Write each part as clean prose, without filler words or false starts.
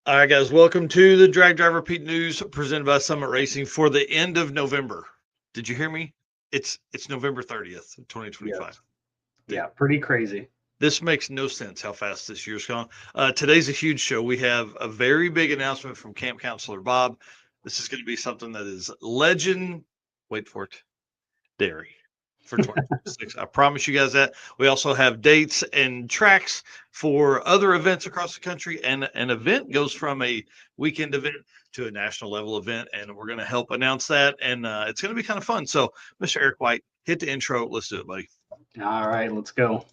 All right, guys, welcome to the Drag Driver Pete News presented by Summit Racing for the end of November. Did you hear me? It's November 30th, Yes. 2025. Dude, Yeah, pretty crazy. this makes no sense how fast this year's gone. Today's a huge show. We have a very big announcement from Camp Counselor Bob. This is going to be something that is legend. Wait for it. Dairy for 2026. I promise you guys that. We also have dates and tracks for other events across the country. And an event goes from a weekend event to a national level event. And we're going to help announce that. And it's going to be kind of fun. So, Mr. Eric White, hit the intro. Let's do it, buddy. All right, let's go.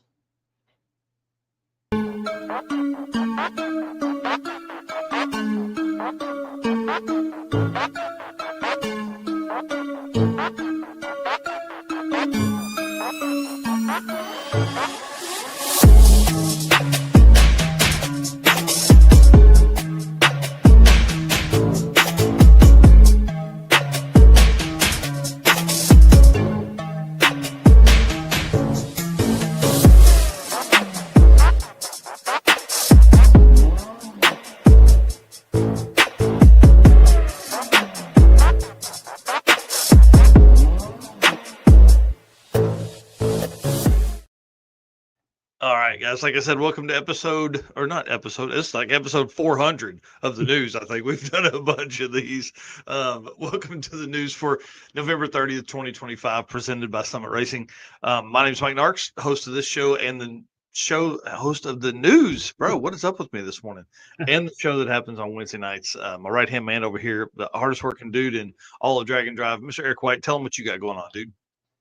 All right, guys. Like I said, welcome to it's like episode 400 of the news. I think we've done a bunch of these. Welcome to the news for November 30th, 2025, presented by Summit Racing. My name is Mike Narks, host of this show and the show host of the news. Bro, what is up with me this morning? And the show that happens on Wednesday nights. My right hand man over here, the hardest working dude in all of Drag and Drive, Mr. Eric White. Tell him what you got going on, dude.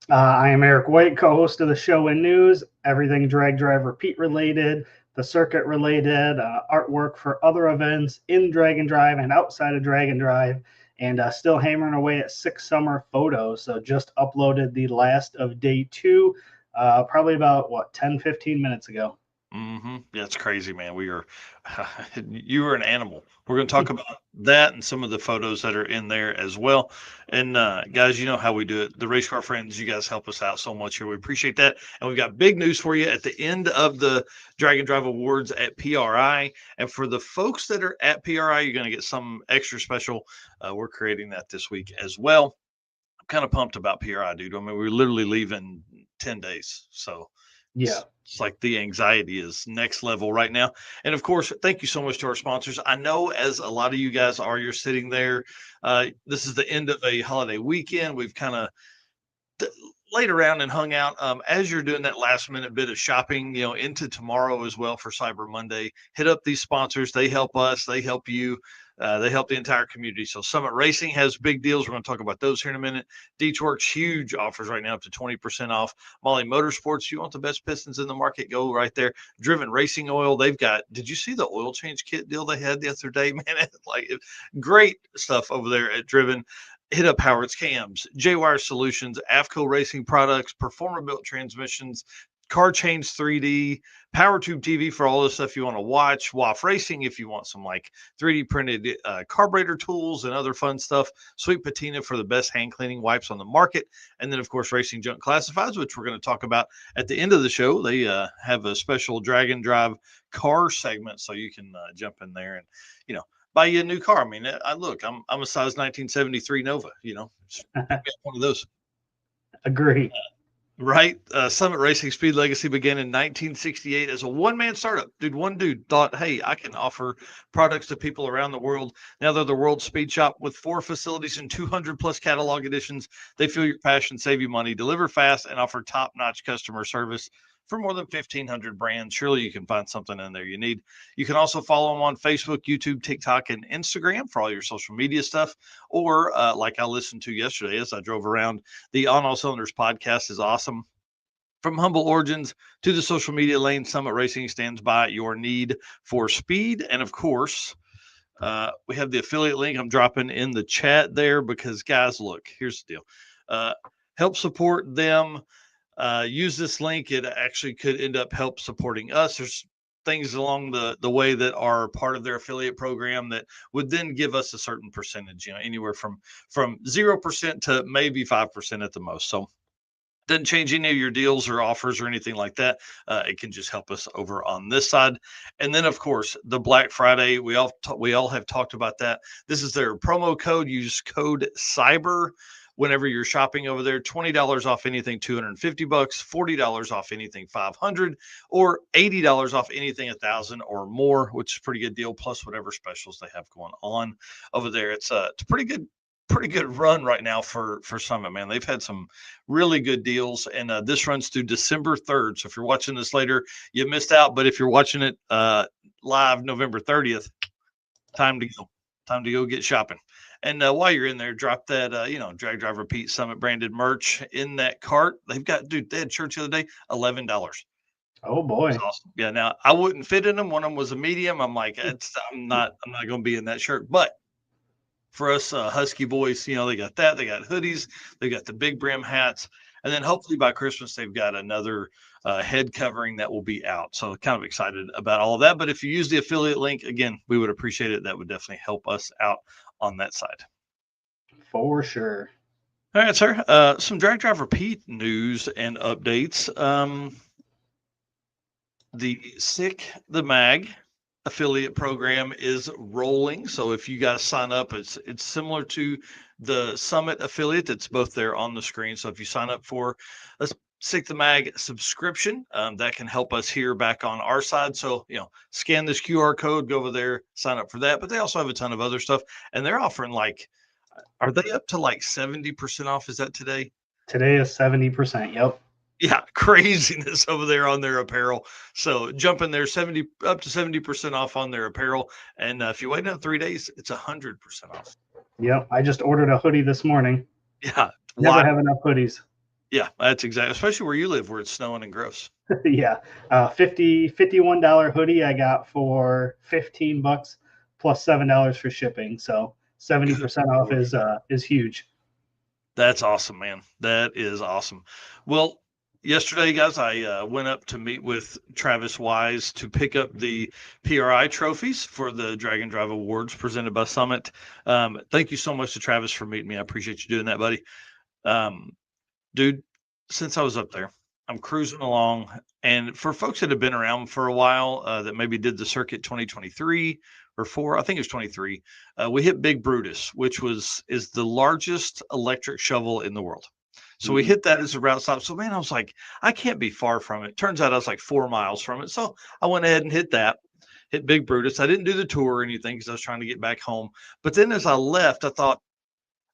I am Eric White, co-host of the show and news, everything drag drive repeat related, the circuit related, artwork for other events in Drag and Drive and outside of Drag and Drive, and still hammering away at 6 summer photos. So just uploaded the last of day 2, probably about 10-15 minutes ago. Yeah, it's crazy, man. We are, you are an animal. We're going to talk about that and some of the photos that are in there as well. And guys, you know how we do it. The race car friends, you guys help us out so much here. We appreciate that. And we've got big news for you at the end of the Drag and Drive Awards at PRI. And for the folks that are at PRI, you're going to get some extra special. We're creating that this week as well. I'm kind of pumped about PRI, dude. I mean, we're literally leaving 10 days. So, Yeah. it's like the anxiety is next level right now. And of course, thank you so much to our sponsors. I know as a lot of you guys are, you're sitting there. This is the end of a holiday weekend. We've kind of laid around and hung out. As you're doing that last minute bit of shopping, into tomorrow as well for Cyber Monday, hit up these sponsors. They help us, they help you. They help the entire community. So Summit Racing has big deals. We're going to talk about those here in a minute. Deechworks, huge offers right now, up to 20% off. Molly Motorsports, you want the best pistons in the market, go right there. Driven Racing Oil, they've got, did you see the oil change kit deal they had the other day, man? Great stuff over there at Driven. Hit up Howard's Cams, J-Wire Solutions, AFCO Racing Products, Performer Built Transmissions, Car Change 3D, Power Tube TV for all the stuff you want to watch, WAF Racing if you want some like 3D printed carburetor tools and other fun stuff, Sweet Patina for the best hand cleaning wipes on the market, and then of course Racing Junk Classifieds, which we're going to talk about at the end of the show. They have a special Drag and Drive car segment, so you can jump in there and buy you a new car. I mean, I'm a size 1973 Nova, one of those. Agree. Right. Summit Racing Speed Legacy began in 1968 as a one-man startup. One dude thought, hey, I can offer products to people around the world. Now they're the world's speed shop with 4 facilities and 200 plus catalog editions. They feel your passion, save you money, deliver fast, and offer top-notch customer service for more than 1,500 brands. Surely you can find something in there you need. You can also follow them on Facebook, YouTube, TikTok, and Instagram for all your social media stuff. Or like I listened to yesterday as I drove around, the On All Cylinders podcast is awesome. From humble origins to the social media lane, Summit Racing stands by your need for speed. And of course, we have the affiliate link I'm dropping in the chat there because, guys, look, here's the deal. Help support them. Use this link. It actually could end up help supporting us. There's things along the way that are part of their affiliate program that would then give us a certain percentage, anywhere from 0% to maybe 5% at the most. So Doesn't change any of your deals or offers or anything like that. It can just help us over on this side. And then, of course, the Black Friday. We all have talked about that. This is their promo code. Use code CYBER whenever you're shopping over there. $20 off anything, $250, $40 off anything, 500, or $80 off anything 1,000 or more, which is a pretty good deal. Plus whatever specials they have going on over there. It's a pretty good run right now for Summit, man. They've had some really good deals, and this runs through December 3rd. So if you're watching this later, you missed out. But if you're watching it live November 30th, time to go. Time to go get shopping. And while you're in there, drop that Drag Driver Pete Summit branded merch in that cart. They had shirts the other day, $11. Oh boy. It's awesome. Yeah. Now I wouldn't fit in them. One of them was a medium. I'm like, I'm not going to be in that shirt, but for us Husky boys, they got that. They got hoodies. They got the big brim hats. And then hopefully by Christmas, they've got another head covering that will be out. So kind of excited about all of that. But if you use the affiliate link, again, we would appreciate it. That would definitely help us out on that side. For sure. All right, sir. Some Drag Driver Pete news and updates. The Sick the Mag affiliate program is rolling. So if you guys sign up, it's similar to the Summit affiliate. It's both there on the screen. So if you sign up for a Sick the Mag subscription, that can help us here back on our side. So, scan this QR code, go over there, sign up for that. But they also have a ton of other stuff. And they're offering are they up to 70% off? Is that today? Today is 70%. Yep. Yeah, craziness over there on their apparel. So jump in there, up to 70% off on their apparel. And if you wait 3 days, it's 100% off. Yep. I just ordered a hoodie this morning. Yeah. Never have enough hoodies. Yeah, that's exactly, especially where you live, where it's snowing and gross. Yeah. $51 hoodie I got for $15 plus $7 for shipping. So 70% off is huge. That's awesome, man. That is awesome. Well, yesterday, guys, I went up to meet with Travis Wise to pick up the PRI trophies for the Drag and Drive Awards presented by Summit. Thank you so much to Travis for meeting me. I appreciate you doing that, buddy. Dude, since I was up there, I'm cruising along. And for folks that have been around for a while, that maybe did the circuit 2023 or 4, I think it was 23, we hit Big Brutus, which is the largest electric shovel in the world. So we hit that as a route stop. So, man, I was like, I can't be far from it. Turns out I was 4 miles from it. So I went ahead and hit Big Brutus. I didn't do the tour or anything because I was trying to get back home. But then as I left, I thought,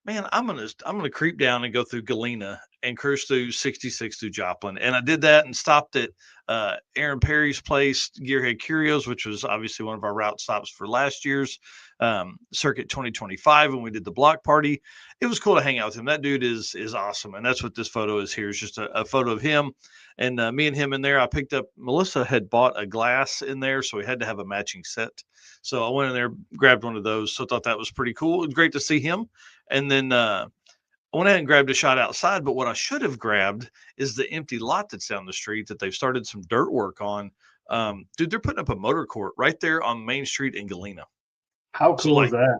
man, I'm gonna creep down and go through Galena and cruise through 66 through Joplin. And I did that and stopped at Aaron Perry's place, Gearhead Curios, which was obviously one of our route stops for last year's Circuit 2025 when we did the block party. It was cool to hang out with him. That dude is awesome. And that's what this photo is here. It's just a photo of him and me and him in there. I picked up, Melissa had bought a glass in there, so we had to have a matching set. So I went in there, grabbed one of those. So I thought that was pretty cool. It was great to see him. And then I went ahead and grabbed a shot outside. But what I should have grabbed is the empty lot that's down the street that they've started some dirt work on. Dude, they're putting up a motor court right there on Main Street in Galena. How cool is that?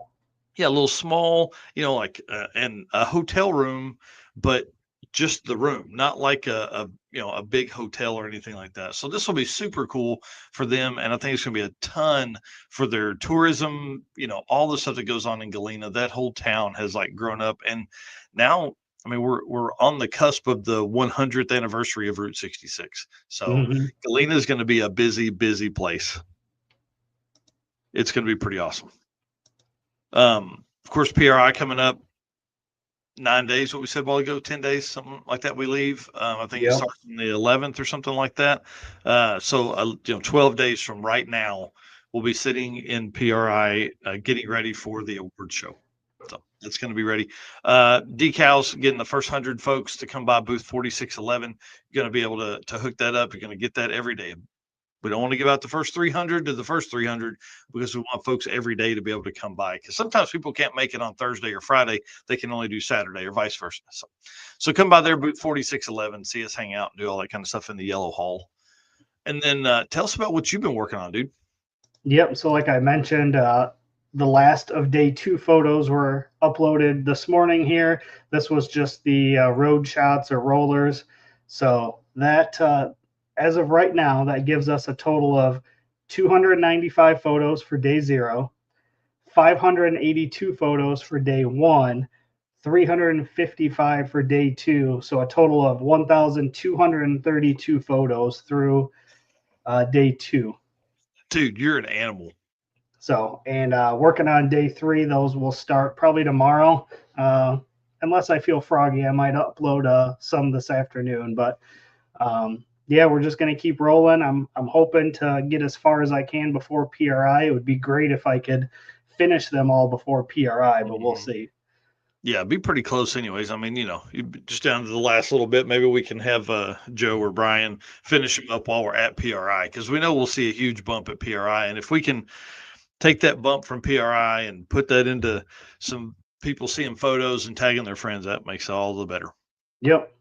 Yeah, a little small, and a hotel room, but just the room, not like a big hotel or anything like that. So this will be super cool for them, and I think it's going to be a ton for their tourism. All the stuff that goes on in Galena. That whole town has grown up, and now, I mean, we're on the cusp of the 100th anniversary of Route 66. So Galena is going to be a busy, busy place. It's going to be pretty awesome. Of course, PRI coming up 9 days, what we said a while ago, 10 days, something like that. We leave. I think it starts on the 11th or something like that. So 12 days from right now, we'll be sitting in PRI, getting ready for the award show. So it's going to be ready. Decals, getting the first 100 folks to come by booth 4611. You're going to be able to hook that up. You're going to get that every day. We don't want to give out the first 300 to the first 300 because we want folks every day to be able to come by. Because sometimes people can't make it on Thursday or Friday. They can only do Saturday or vice versa. So come by there, booth 4611, see us hang out and do all that kind of stuff in the yellow hall. And then tell us about what you've been working on, dude. Yep. So like I mentioned, the last of day 2 photos were uploaded this morning here. This was just the road shots or rollers. So that, as of right now, that gives us a total of 295 photos for day 0, 582 photos for day 1, 355 for day 2. So a total of 1,232 photos through day 2. Dude, you're an animal. So, and working on day 3, those will start probably tomorrow. Unless I feel froggy, I might upload some this afternoon. But yeah, we're just going to keep rolling. I'm hoping to get as far as I can before PRI. It would be great if I could finish them all before PRI, but we'll see. Yeah, be pretty close anyways. I mean, just down to the last little bit. Maybe we can have Joe or Brian finish them up while we're at PRI, because we know we'll see a huge bump at PRI. And if we can take that bump from PRI and put that into some people seeing photos and tagging their friends, that makes it all the better. Yep.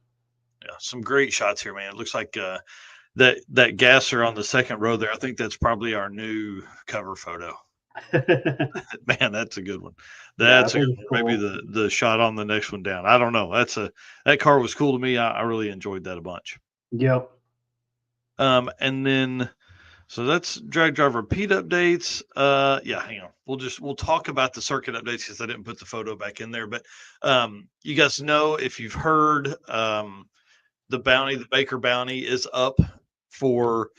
Yeah, some great shots here, man. It looks like that gasser on the second row there. I think that's probably our new cover photo. Man, that's a good one. That's Yeah, a good one. Maybe the shot on the next one down. I don't know. That car was cool to me. I really enjoyed that a bunch. Yep. And then so that's drag driver Pete updates. Yeah, hang on. We'll talk about the circuit updates because I didn't put the photo back in there. But you guys know, if you've heard, the Baker Bounty is up for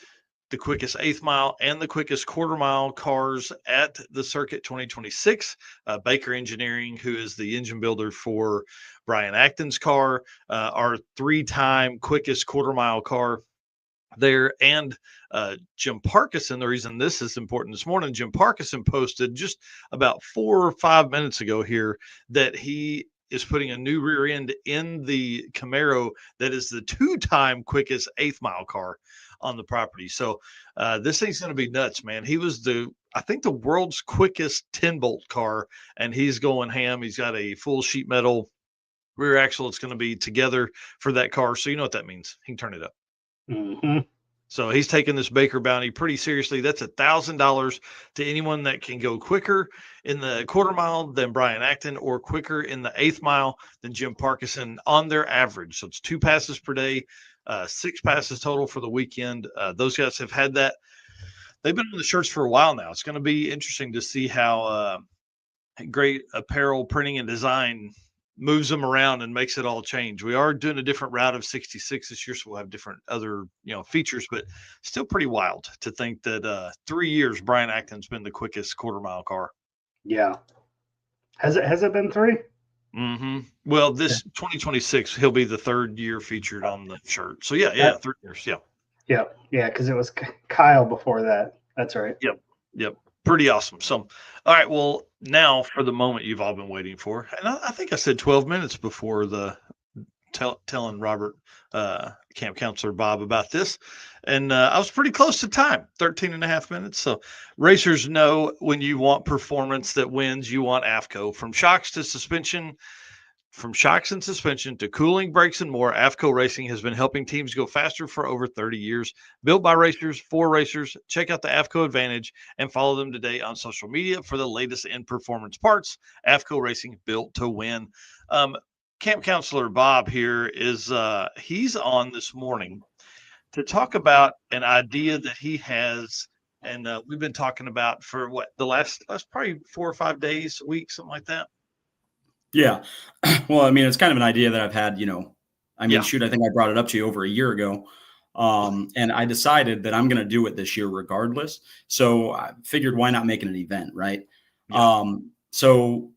the quickest 8th mile and the quickest quarter mile cars at the circuit 2026. Baker Engineering, who is the engine builder for Brian Acton's car, our 3-time quickest quarter mile car there. And Jim Parkinson, the reason this is important this morning, Jim Parkinson posted just about 4 or 5 minutes ago here that he is putting a new rear end in the Camaro that is the 2-time quickest 8th mile car on the property. So this thing's going to be nuts, man. He was I think the world's quickest 10-bolt car, and he's going ham. He's got a full sheet metal rear axle. It's going to be together for that car. So you know what that means. He can turn it up. Mm-hmm. So he's taking this Baker Bounty pretty seriously. That's $1,000 to anyone that can go quicker in the quarter mile than Brian Acton, or quicker in the 8th mile than Jim Parkinson on their average. So it's 2 passes per day, 6 passes total for the weekend. Those guys have had that. They've been on the shirts for a while now. It's going to be interesting to see how great apparel printing and design moves them around and makes it all change. We are doing a different route of 66 this year, so we'll have different other features, but still pretty wild to think that 3 years Brian Acton's been the quickest quarter mile car. Yeah. Has it been 3? Mm-hmm. Well, this 2026, he'll be the 3rd year featured on the shirt. So yeah, 3 years. Yeah. Yeah, because it was Kyle before that. That's right. Yep. Pretty awesome. So, all right. Well, now for the moment you've all been waiting for, and I think I said 12 minutes before the telling Robert, camp counselor Bob, about this, and I was pretty close to time, 13 and a half minutes. So racers know, when you want performance that wins, you want AFCO. From shocks and suspension to cooling, brakes, and more, AFCO Racing has been helping teams go faster for over 30 years. Built by racers, for racers. Check out the AFCO Advantage and follow them today on social media for the latest in performance parts. AFCO Racing, built to win. Camp Counselor Bob here is he's on this morning to talk about an idea that he has, and we've been talking about for the last probably 4 or 5 days, a week, something like that. Yeah. Well, I mean, it's kind of an idea that I've had, I think I brought it up to you over a year ago. And I decided that I'm going to do it this year regardless. So I figured, why not make it an event, right? Yeah. So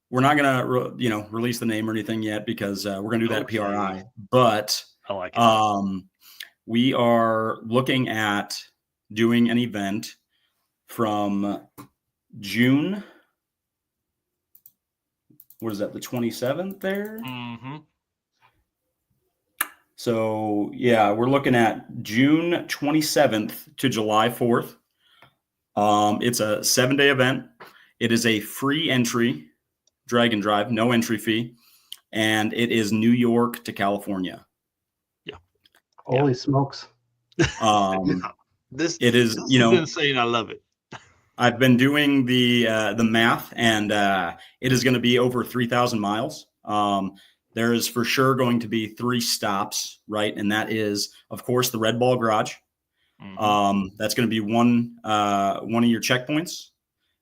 we're not going to, release the name or anything yet, because we're going to do that at PRI. But I like it. We are looking at doing an event from June. What is that, the 27th there? Mm-hmm. So, yeah, we're looking at June 27th to July 4th. It's a 7-day event. It is a free entry, drag and drive, no entry fee. And it is New York to California. Yeah. Holy smokes. This is insane. I love it. I've been doing the math, and it is going to be over 3,000 miles. There is for sure going to be 3 stops, right? And that is, of course, the Red Ball Garage. That's going to be one of your checkpoints.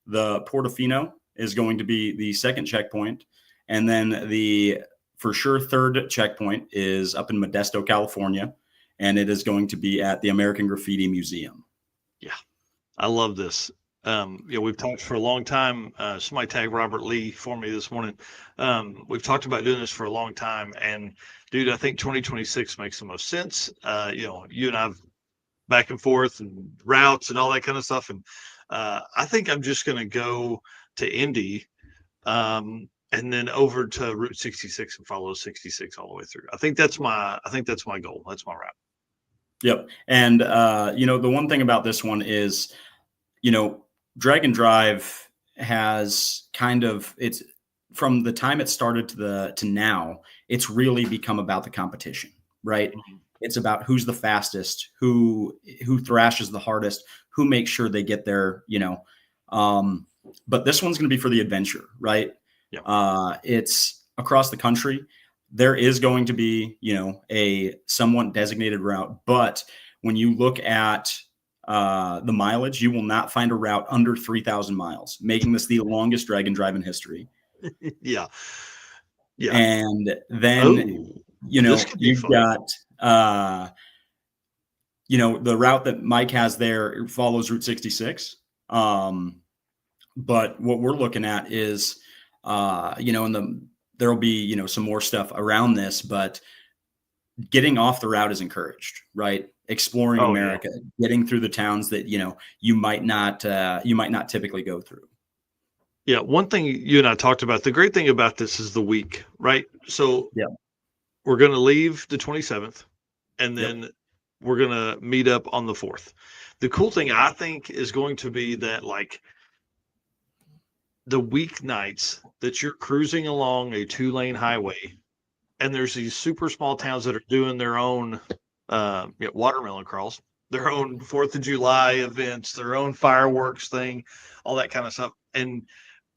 The Portofino is going to be the second checkpoint. And then the for sure third checkpoint is up in Modesto, California. And it is going to be at the American Graffiti Museum. Yeah, I love this. We've talked for a long time. Somebody tagged Robert Lee for me this morning. We've talked about doing this for a long time. And dude, I think 2026 makes the most sense. You and I've back and forth and routes and all that kind of stuff. And I think I'm just going to go to Indy and then over to Route 66 and follow 66 all the way through. I think that's my goal. That's my route. Yep. And, the one thing about this one is, Drag and Drive has it's from the time it started to now, it's really become about the competition, right? Mm-hmm. It's about who's the fastest, who thrashes the hardest, who makes sure they get there, but this one's going to be for the adventure, right? Yeah. It's across the country. There is going to be, a somewhat designated route, but when you look at the mileage, you will not find a route under 3,000 miles, making this the longest Drag and Drive in history. Yeah. And then, you've got, the route that Mike has there follows Route 66. But what we're looking at is, there'll be, some more stuff around this, but getting off the route is encouraged, right? Exploring America, getting through the towns that, you might not typically go through. Yeah. One thing you and I talked about, the great thing about this is the week, right? So we're going to leave the 27th and then we're going to meet up on the 4th. The cool thing I think is going to be that the weeknights that you're cruising along a 2-lane highway and there's these super small towns that are doing their own watermelon crawls, their own 4th of July events, their own fireworks thing, all that kind of stuff. And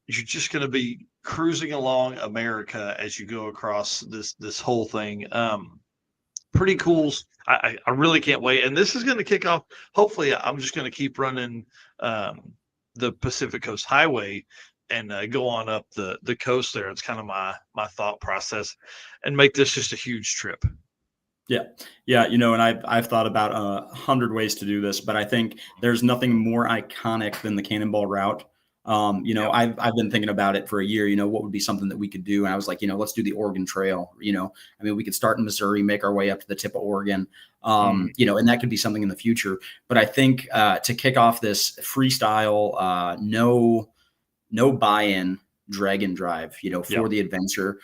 you're just going to be cruising along America as you go across this whole thing. Pretty cool. I really can't wait. And this is going to kick off. Hopefully I'm just going to keep running the Pacific Coast Highway and go on up the coast there. It's kind of my thought process and make this just a huge trip. Yeah. And I've thought about 100 ways to do this, but I think there's nothing more iconic than the Cannonball route. I've been thinking about it for a year, what would be something that we could do. And I was like, let's do the Oregon Trail. We could start in Missouri, make our way up to the tip of Oregon, and that could be something in the future. But I think to kick off this freestyle, no buy-in Drag and Drive, for the adventure,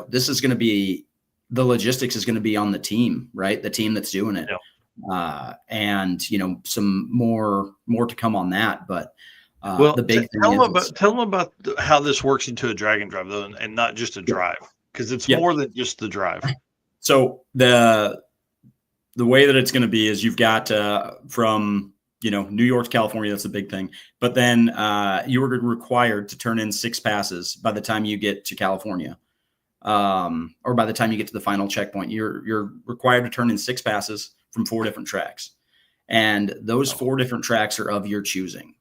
this is going to be, the logistics is going to be on the team, right? The team that's doing it. Yeah. And, some more to come on that, but the big thing tell them about how this works into a Drag and Drive though, and not just a drive, because it's more than just the drive. So the way that it's going to be is you've got from New York to California, that's the big thing. But then you were required to turn in 6 passes by the time you get to California, or by the time you get to the final checkpoint. You're required to turn in 6 passes from 4 different tracks, and those 4 different tracks are of your choosing.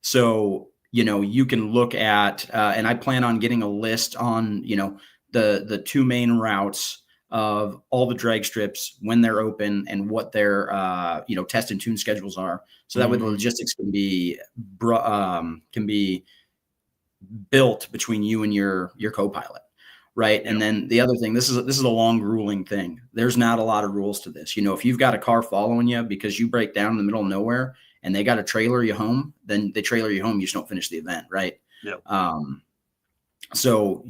So, you can look at, and I plan on getting a list on, the 2 main routes of all the drag strips, when they're open and what their, test and tune schedules are. So that way the logistics can be built between you and your co-pilot. Right. And then the other thing, this is a long grueling thing. There's not a lot of rules to this. If you've got a car following you because you break down in the middle of nowhere and they got to trailer you home, then they trailer you home. You just don't finish the event. Right. Yeah. So,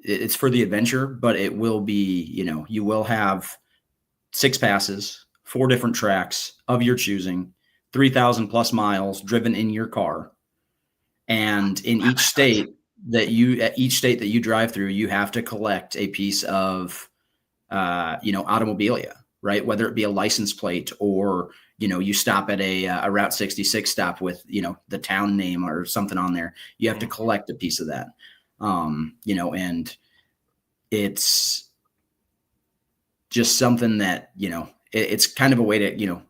it's for the adventure, but it will be, you will have 6 passes, 4 different tracks of your choosing, 3,000 plus miles driven in your car. And in each state that you drive through, you have to collect a piece of, automobilia, right? Whether it be a license plate or, you stop at a Route 66 stop with, the town name or something on there. You have to collect a piece of that. You know, and it's just something that, you know, it's kind of a way to, you know,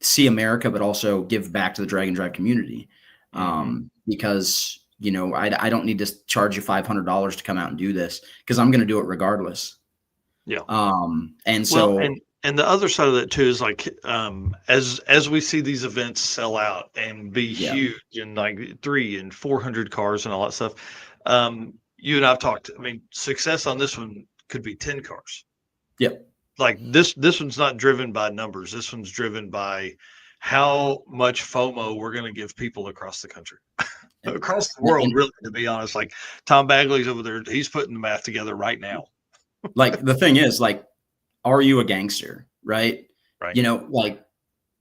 see America, but also give back to the drag and drive community. Because, you know, I don't need to charge you $500 to come out and do this, because I'm going to do it regardless. Yeah. And so, well, and the other side of that too is like, as we see these events sell out and be huge, and like 300 and 400 cars and all that stuff, you and I've talked, I mean, success on this one could be 10 cars. Yep. Like this one's not driven by numbers. This one's driven by how much FOMO we're going to give people across the country, across the world, really, to be honest. Like Tom Bagley's over there. He's putting the math together right now. Like, the thing is, like, are you a gangster? Right. Right. You know, like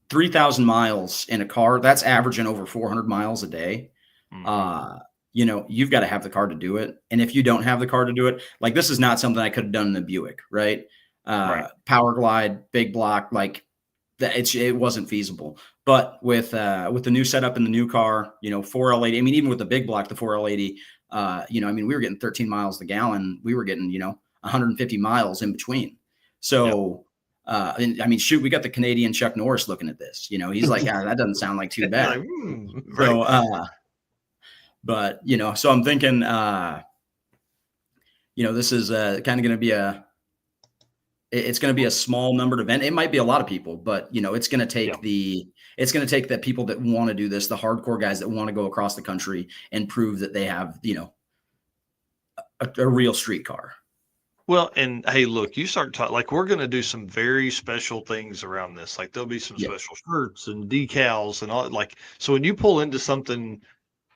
3,000 miles in a car, that's averaging over 400 miles a day. You know, you've got to have the car to do it. And if you don't have the car to do it, like, this is not something I could have done in the Buick, right? Power Glide, big block, like that, it wasn't feasible. But with the new setup in the new car, you know, 4L80, I mean, even with the big block, the 4L80, you know, I mean, we were getting 13 miles a gallon. We were getting, you know, 150 miles in between. So, and, I mean, shoot, we got the Canadian Chuck Norris looking at this, you know, he's like, that doesn't sound like too bad. So, but, you know, so I'm thinking, you know, this is kind of going to be it's going to be a small numbered event. It might be a lot of people, but, you know, it's going to take it's going to take the people that want to do this, the hardcore guys that want to go across the country and prove that they have, you know, a real street car. Well, and hey, look, you start talking, like, we're going to do some very special things around this. Like, there'll be some special shirts and decals and all. Like, so when you pull into something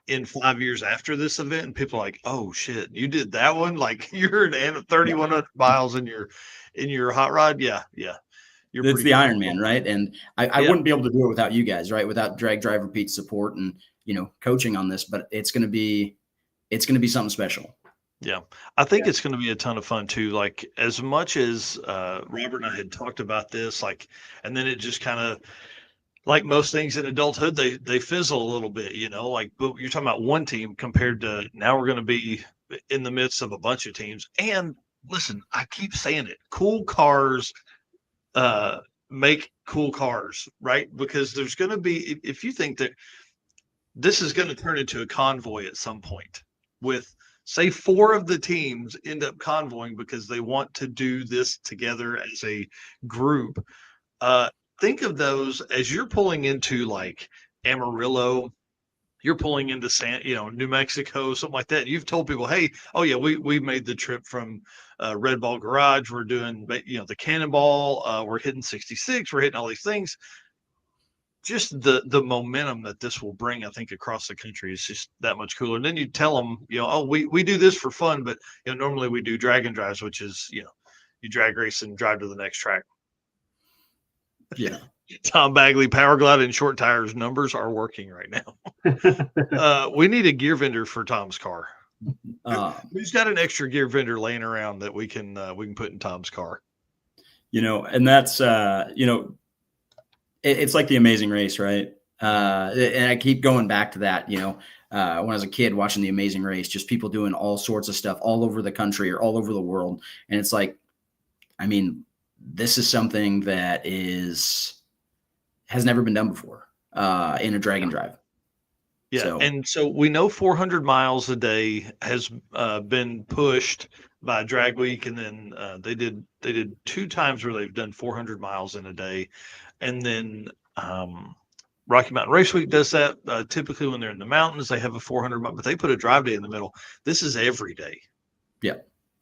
in 5 years after this event, and people are like, oh shit, you did that one? Like, you're at 3,100 miles in your hot rod. Yeah. It's the Iron Man, right? And I wouldn't be able to do it without you guys, right? Without Drag Driver Pete's support and, you know, coaching on this, but it's going to be something special. Yeah. I think it's going to be a ton of fun too. Like, as much as Robert and I had talked about this, like, and then it just kind of, like most things in adulthood, they fizzle a little bit, you know, like, but you're talking about one team compared to now we're going to be in the midst of a bunch of teams. And listen, I keep saying it, cool cars make cool cars, right? Because there's going to be, if you think that this is going to turn into a convoy at some point, with say 4 of the teams end up convoying because they want to do this together as a group, think of those as you're pulling into like Amarillo, you're pulling into New Mexico, something like that. You've told people, hey, oh yeah, we made the trip from Red Ball Garage. We're doing, the Cannonball. We're hitting 66. We're hitting all these things. Just the momentum that this will bring, I think, across the country is just that much cooler. And then you tell them, oh, we do this for fun, but normally we do drag and drives, which is, you drag race and drive to the next track. Yeah. Tom Bagley, Power Glide, and short tires numbers are working right now. We need a gear vendor for Tom's car. Who's got an extra gear vendor laying around that we can put in Tom's car? And that's it's like the Amazing Race, right? And I keep going back to that. When I was a kid watching the Amazing Race, just people doing all sorts of stuff all over the country or all over the world, and it's like, I mean, this is something that has never been done before in a drag and drive. Yeah. And so we know 400 miles a day has been pushed by Drag Week. And then they did 2 times where they've done 400 miles in a day. And then Rocky Mountain Race Week does that. Typically when they're in the mountains, they have a 400 mile, but they put a drive day in the middle. This is every day. Yeah.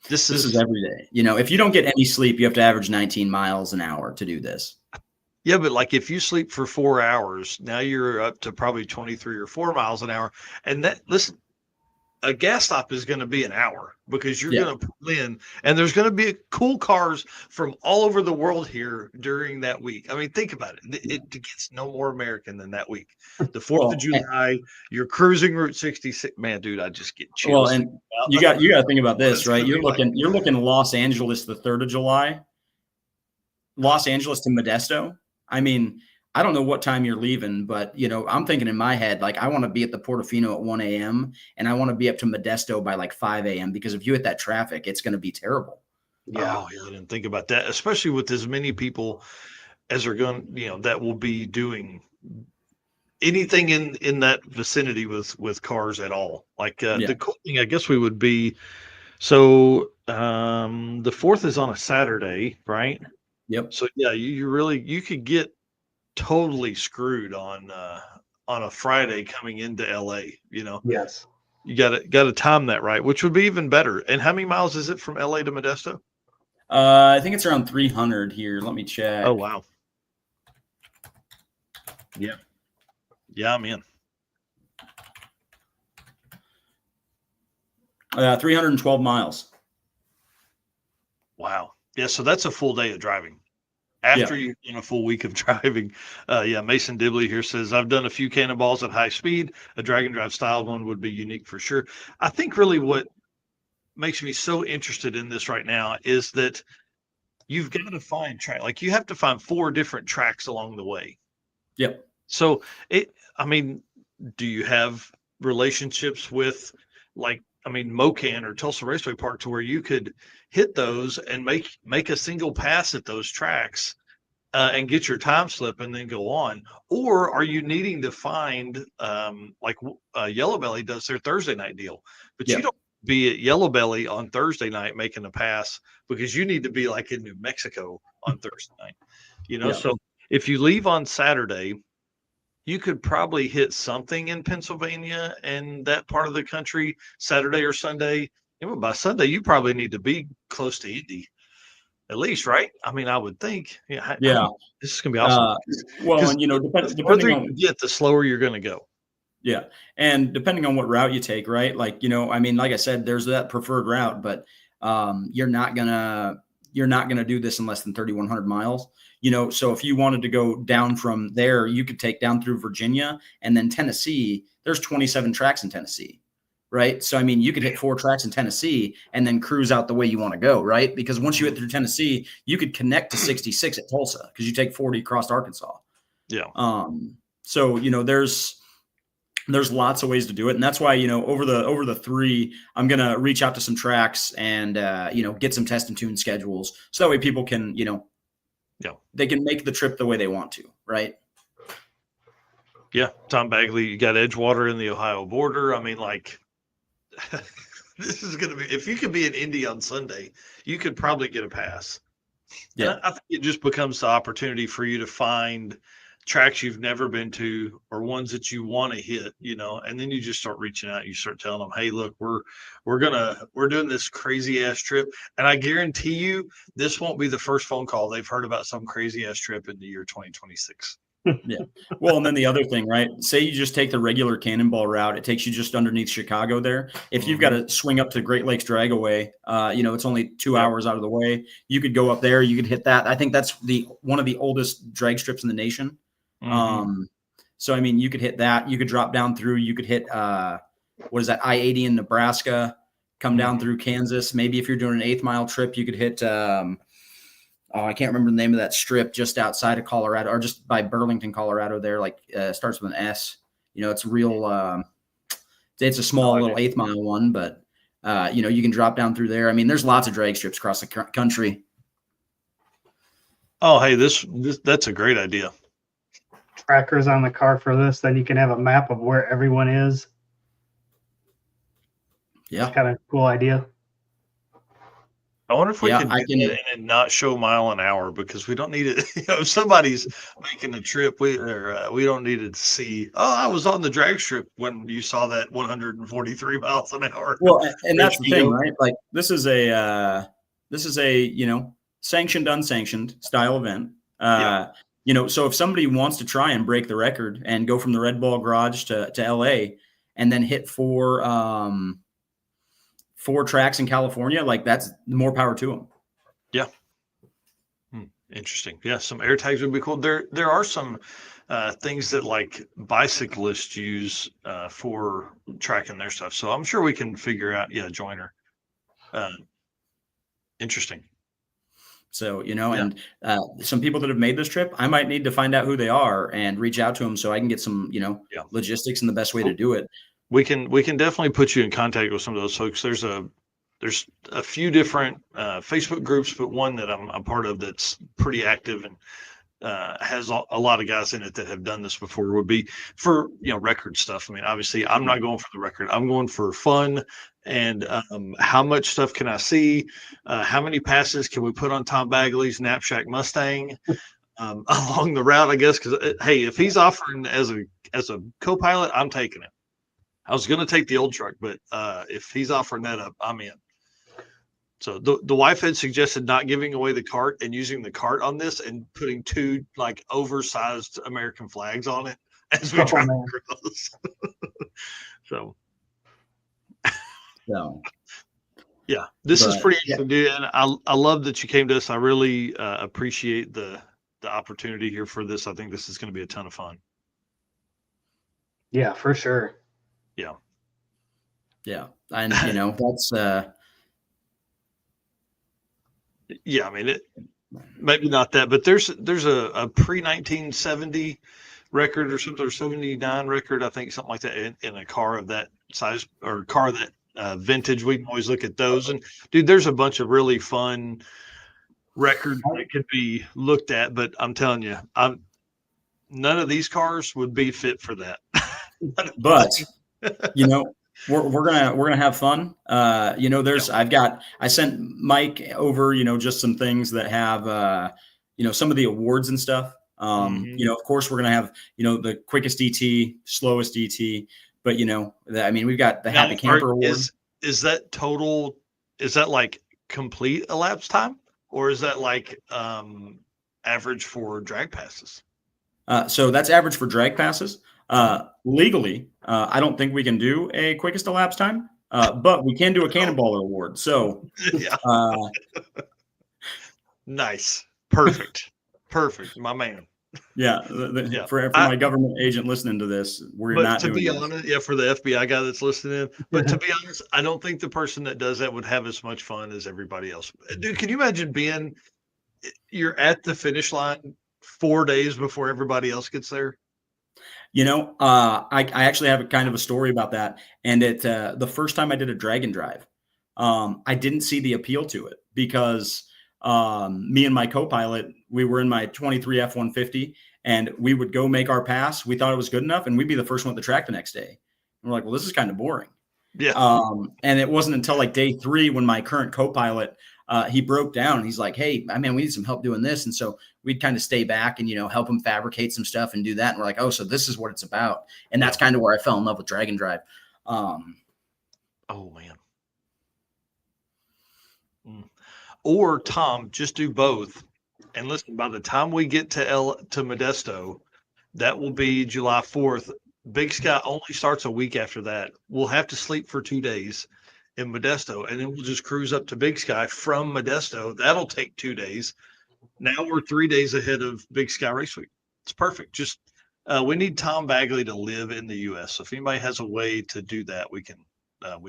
This is every day. If you don't get any sleep, you have to average 19 miles an hour to do this. Yeah, but like if you sleep for 4 hours, now you're up to probably 23 or 4 miles an hour. And listen, a gas stop is going to be an hour because you're going to pull in, and there's going to be cool cars from all over the world here during that week. I mean, think about it. It gets no more American than that week. The 4th of July, you're cruising Route 66. Man, dude, I just get chills. Well, and you got to think about this, right? You're looking Los Angeles the 3rd of July, Los Angeles to Modesto. I mean, I don't know what time you're leaving, but I'm thinking in my head, like I want to be at the Portofino at 1 a.m. and I want to be up to Modesto by like 5 a.m. because if you hit that traffic, it's going to be terrible. Yeah. Oh, yeah, I didn't think about that, especially with as many people as are going, that will be doing anything in that vicinity with cars at all. Like Yeah. the cool thing, I guess we would be. So the 4th is on a Saturday, right? Yep. So yeah, you could get totally screwed on a Friday coming into LA. Yes. You got to time that right, which would be even better. And how many miles is it from LA to Modesto? I think it's around 300 here. Let me check. Oh wow. Yeah. Yeah, I'm in. 312 miles. Wow. Yeah, so that's a full day of driving. After you've done a full week of driving. Yeah, Mason Dibley here says, I've done a few cannonballs at high speed. A drag and drive style one would be unique for sure. I think really what makes me so interested in this right now is that you've got to find track. Like you have to find 4 different tracks along the way. Yep. So do you have relationships with Mocan or Tulsa Raceway Park to where you could hit those and make a single pass at those tracks and get your time slip and then go on? Or are you needing to find Yellow Belly does their Thursday night deal, but you don't be at Yellow Belly on Thursday night making a pass because you need to be like in New Mexico on Thursday night, So if you leave on Saturday, you could probably hit something in Pennsylvania and that part of the country Saturday or Sunday. And by Sunday, you probably need to be close to Indy, at least, right? I mean, I would think. Yeah. This is gonna be awesome. Well, and the further you get, the slower you're going to go. Yeah, and depending on what route you take, right? Like like I said, there's that preferred route, but you're not gonna do this in less than 3,100 miles. So if you wanted to go down from there, you could take down through Virginia and then Tennessee. There's 27 tracks in Tennessee, right? So, you could hit 4 tracks in Tennessee and then cruise out the way you want to go, right? Because once you hit through Tennessee, you could connect to 66 at Tulsa because you take 40 across Arkansas. Yeah. So, there's lots of ways to do it. And that's why, over the 3, I'm going to reach out to some tracks and, get some test and tune schedules. So that way people can, they can make the trip the way they want to. Right. Yeah. Tom Bagley, you got Edgewater in the Ohio border. This is going to be, if you could be in Indy on Sunday, you could probably get a pass. Yeah. And I think it just becomes the opportunity for you to find tracks you've never been to or ones that you want to hit, and then you just start reaching out. You start telling them, hey, look, we're doing this crazy ass trip. And I guarantee you this won't be the first phone call they've heard about some crazy ass trip in the year 2026. Yeah. Well, and then the other thing, right? Say you just take the regular Cannonball route. It takes you just underneath Chicago there. If you've got to swing up to Great Lakes Dragaway, it's only 2 hours out of the way. You could go up there. You could hit that. I think that's one of the oldest drag strips in the nation. Mm-hmm. So, you could hit that. You could drop down through. You could hit, what is that, I-80 in Nebraska, come down through Kansas. Maybe if you're doing an 8th mile trip, you could hit I can't remember the name of that strip just outside of Colorado or just by Burlington, Colorado there, starts with an S. It's real it's a small little 8th mile one, but you can drop down through there. There's lots of drag strips across the country. Oh, hey, that's a great idea. Trackers on the car for this, then you can have a map of where everyone is. Yeah. Kind of cool idea. I wonder if we can do it and not show mile an hour because we don't need it. If somebody's making a trip, we don't need it to see. Oh, I was on the drag strip when you saw that 143 miles an hour. Well, and that's the thing, right? Like this is a sanctioned, unsanctioned style event. So if somebody wants to try and break the record and go from the Red Bull Garage to LA and then hit 4 tracks in California, that's more power to them. Yeah. Interesting. Yeah. Some air tags would be cool. There are some things that bicyclists use for tracking their stuff. So I'm sure we can figure out, joiner. Interesting. So, and some people that have made this trip, I might need to find out who they are and reach out to them so I can get some, logistics and the best way to do it. We can definitely put you in contact with some of those folks. There's a few different Facebook groups, but one that I'm part of that's pretty active and has a lot of guys in it that have done this before. Would be for record stuff. I mean, obviously, I'm not going for the record. I'm going for fun and how much stuff can I see? How many passes can we put on Tom Bagley's Knapsack Mustang along the route? I guess because hey, if he's offering as a co-pilot, I'm taking it. I was going to take the old truck, but if he's offering that up, I'm in. So the wife had suggested not giving away the cart and using the cart on this and putting 2 like oversized American flags on it as we drive across. So yeah, this is pretty interesting, dude. And I love that you came to us. I really appreciate the opportunity here for this. I think this is going to be a ton of fun. Yeah, for sure. Yeah. Yeah. And, that's, yeah, I mean, maybe not that, but there's a pre-1970 record or something, or 79 record, I think, something like that, in a car of that size or car that vintage. We can always look at those. And dude, there's a bunch of really fun records that could be looked at, but I'm telling you, none of these cars would be fit for that. But we're gonna have fun. I sent Mike over, just some things that have some of the awards and stuff. Of course we're gonna have, the quickest DT, slowest DT, but we've got the Happy Camper Award. Is that total? Is that like complete elapsed time, or is that like average for drag passes? So that's average for drag passes. Legally, I don't think we can do a quickest elapsed time, but we can do a Cannonballer Award. So, nice, perfect, my man. Yeah, for my government agent listening to this, we're not doing to be honest. For the FBI guy that's listening, but to be honest, I don't think the person that does that would have as much fun as everybody else. Dude, can you imagine you're at the finish line 4 days before everybody else gets there? I actually have a kind of a story about that. And the first time I did a drag and drive, I didn't see the appeal to it because me and my co-pilot, we were in my 23 F-150 and we would go make our pass. We thought it was good enough and we'd be the first one at the track the next day. And we're like, well, this is kind of boring. Yeah. And it wasn't until like day 3 when my current co-pilot, he broke down and he's like, hey, man, we need some help doing this. And so we'd kind of stay back and, help him fabricate some stuff and do that. And we're like, oh, so this is what it's about. And that's kind of where I fell in love with drag and drive. Oh man. Or Tom, just do both. And listen, by the time we get to Modesto, that will be July 4th. Big Sky only starts a week after that. We'll have to sleep for 2 days in Modesto, and then we'll just cruise up to Big Sky from Modesto. That'll take 2 days. Now we're 3 days ahead of Big Sky Race Week. It's perfect. Just we need Tom Bagley to live in the U.S. So if anybody has a way to do that, we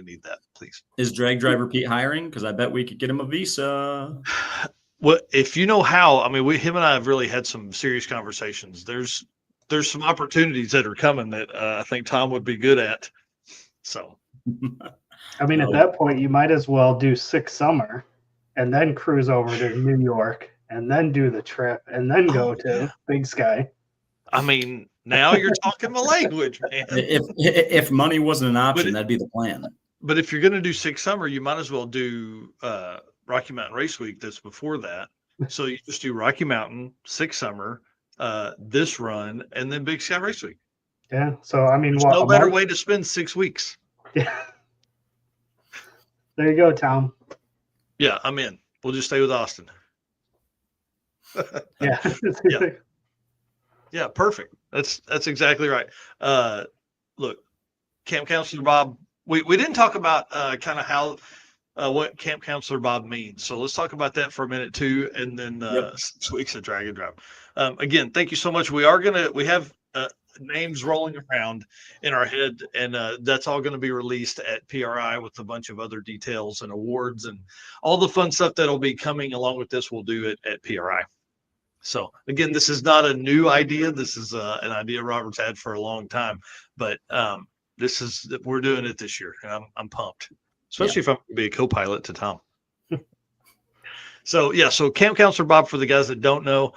need that, please. Is Drag Driver Pete hiring? Because I bet we could get him a visa. Well, if you know how, I mean, him and I have really had some serious conversations. There's some opportunities that are coming that I think Tom would be good at. So, I mean, at that point, you might as well do 6 summer and then cruise over to New York and then do the trip and then go to Big Sky. I mean, now you're talking my language, man. If money wasn't an option, that'd be the plan. But if you're going to do 6 summer, you might as well do Rocky Mountain Race Week that's before that. So you just do Rocky Mountain, 6 summer, this run, and then Big Sky Race Week. Yeah. So, I mean, there's no better way to spend 6 weeks. Yeah. There you go, Tom. Yeah, I'm in. We'll just stay with Austin. Yeah. Yeah, perfect. That's exactly right. Look, Camp Counselor Bob, we didn't talk about kind of how what Camp Counselor Bob means. So let's talk about that for a minute too, and then 6 weeks of Drag and Drive. Again, thank you so much. We have names rolling around in our head, and that's all going to be released at PRI with a bunch of other details and awards and all the fun stuff that'll be coming along with this. We'll do it at PRI. So again, this is not a new idea. This is an idea Robert's had for a long time, but we're doing it this year, and I'm pumped, especially if I'm going to be a co-pilot to Tom. So Camp Counselor Bob, for the guys that don't know,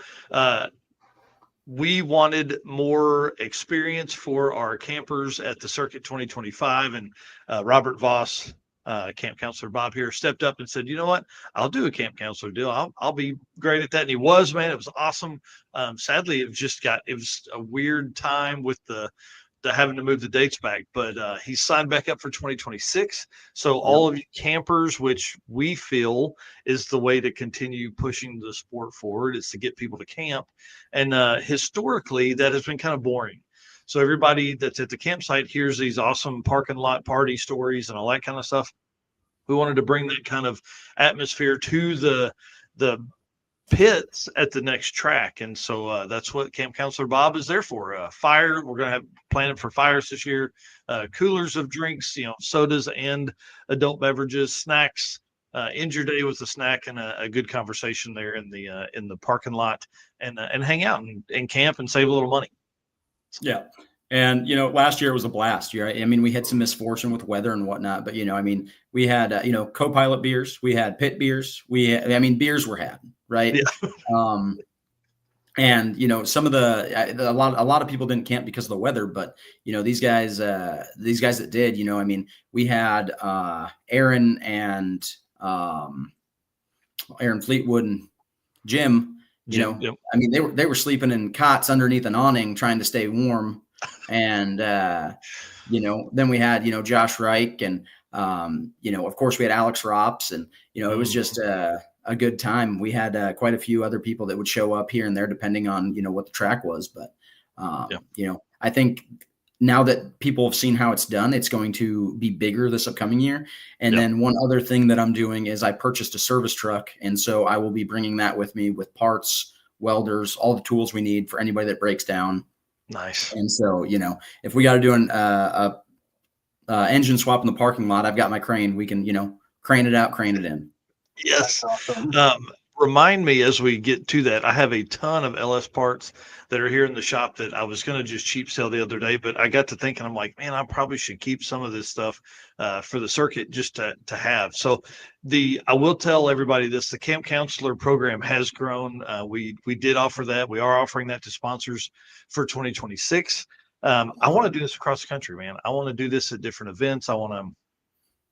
we wanted more experience for our campers at the Circuit 2025, and Robert Voss, Camp Counselor Bob here, stepped up and said, "You know what? I'll do a camp counselor deal. I'll be great at that." And he was, man. It was awesome. Sadly, it was a weird time with the having to move the dates back, but he signed back up for 2026. So all of you campers, which we feel is the way to continue pushing the sport forward, is to get people to camp. And historically, that has been kind of boring. So everybody that's at the campsite hears these awesome parking lot party stories and all that kind of stuff. We wanted to bring that kind of atmosphere to the pits at the next track, and so that's what Camp Counselor Bob is there for. Fire, we're going to have planned for fires this year, coolers of drinks, sodas and adult beverages, snacks, end your day with a snack and a good conversation there in the parking lot, and hang out and camp and save a little money. Yeah. And, last year was a blast. Right? I mean, we had some misfortune with weather and whatnot, but, we had, co-pilot beers, we had pit beers, beers were had, right? Yeah. And, some of a lot of people didn't camp because of the weather, but, these guys that did, we had Aaron and Aaron Fleetwood and Jim, Yep. they were sleeping in cots underneath an awning trying to stay warm. And, then we had, Josh Reich and, of course we had Alex Rops, and, it was just a good time. We had quite a few other people that would show up here and there, depending on, what the track was. But, I think now that people have seen how it's done, it's going to be bigger this upcoming year. And then one other thing that I'm doing is I purchased a service truck. And so I will be bringing that with me with parts, welders, all the tools we need for anybody that breaks down. Nice. And so, if we got to do an engine swap in the parking lot, I've got my crane. We can, crane it out, crane it in. Yes. Awesome. Remind me as we get to that. I have a ton of LS parts that are here in the shop that I was going to just cheap sell the other day, but I got to thinking, I'm like, man, I probably should keep some of this stuff for the circuit just to have. So I will tell everybody this: the Camp Counselor program has grown. We did offer that. We are offering that to sponsors for 2026. I want to do this across the country, man. I want to do this at different events. I want to.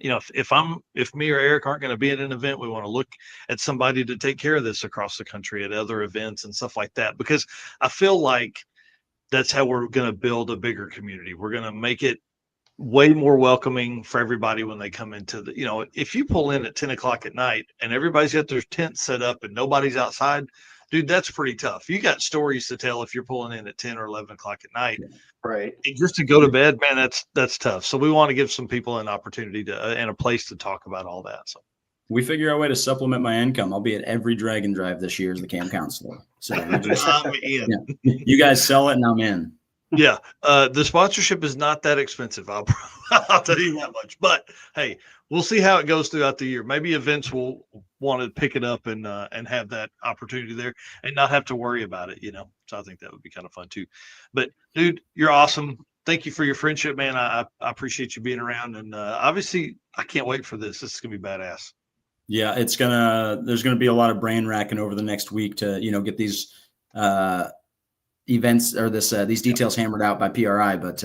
If me or Eric aren't going to be at an event, we want to look at somebody to take care of this across the country at other events and stuff like that, because I feel like that's how we're going to build a bigger community. We're going to make it way more welcoming for everybody when they come into if you pull in at 10 o'clock at night and everybody's got their tent set up and nobody's outside, dude, that's pretty tough. You got stories to tell if you're pulling in at 10 or 11 o'clock at night. Right. And just to go to bed, man, that's tough. So we want to give some people an opportunity and a place to talk about all that. So we figure out a way to supplement my income. I'll be at every drag and drive this year as the camp counselor. So I'm in. Yeah. You guys sell it and I'm in. Yeah. The sponsorship is not that expensive. I'll tell you that much. But hey, we'll see how it goes throughout the year. Maybe events will want to pick it up and have that opportunity there and not have to worry about it, So I think that would be kind of fun too. But dude, you're awesome. Thank you for your friendship, man. I appreciate you being around, and obviously I can't wait for this. This is gonna be badass. Yeah, there's gonna be a lot of brain racking over the next week to get these events or these details hammered out by PRI, but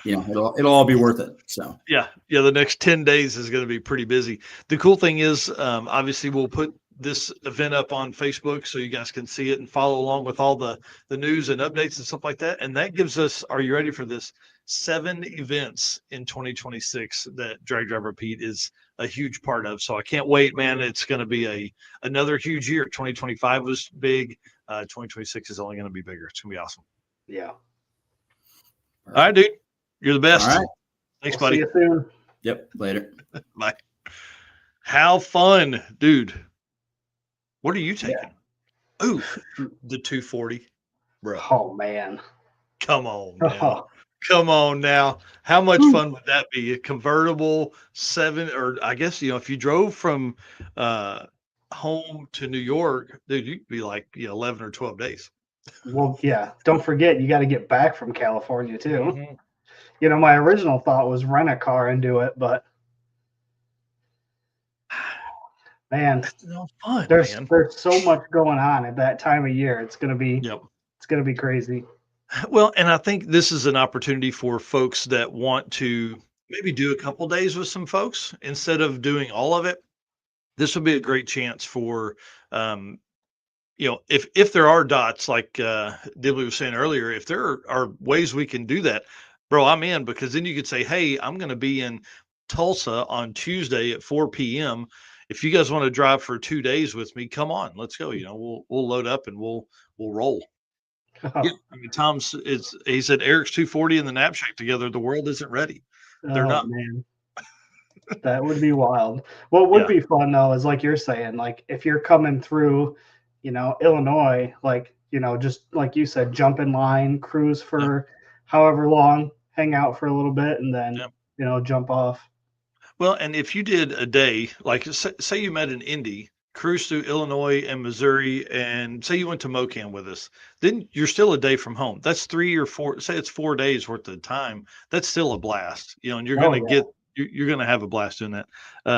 it'll all be worth it. So yeah, the next 10 days is going to be pretty busy. The cool thing is, obviously we'll put this event up on Facebook so you guys can see it and follow along with all the news and updates and stuff like that. And that gives us, are you ready for this? 7 events in 2026 that Drag Driver Pete is a huge part of. So I can't wait, man. It's going to be another huge year. 2025 was big. 2026 is only going to be bigger. It's going to be awesome. Yeah. All right, dude. You're the best. All right. Thanks, buddy. See you soon. Yep. Later. Bye. How fun, dude. What are you taking? Yeah. Ooh, the 240. Bro. Oh, man. Come on now. Come on now. How much fun would that be? A convertible 7, or I guess, if you drove from home to New York, dude, you'd be like 11 or 12 days. Well, yeah. Don't forget, you got to get back from California too. Mhm. My original thought was rent a car and do it, but man, That's no fun, there's man. so much going on at that time of year. It's gonna Yep. be crazy. Well, and I think this is an opportunity for folks that want to maybe do a couple days with some folks instead of doing all of it. This would be a great chance for, um, if there are dots like Dibley was saying earlier, if there are ways we can do that, bro, I'm in, because then you could say, hey, I'm going to be in Tulsa on Tuesday at 4 p.m. If you guys want to drive for 2 days with me, come on, let's go. We'll load up and we'll roll. Yeah, I mean, he said Eric's 240 in the Nap Shack together. The world isn't ready. They're Oh not. man, that would be wild. What would Yeah. be fun though is like you're saying, like if you're coming through, Illinois, like just like you said, jump in line, cruise Yeah. for however long, hang out for a little bit, and then Yeah. jump off. Well, and if you did a day, like say you met in Indy, cruise through Illinois and Missouri, and say you went to Mocan with us, then you're still a day from home. That's 3 or 4, say it's 4 days worth of time. That's still a blast, and you're Oh going to yeah. you're going to have a blast doing that.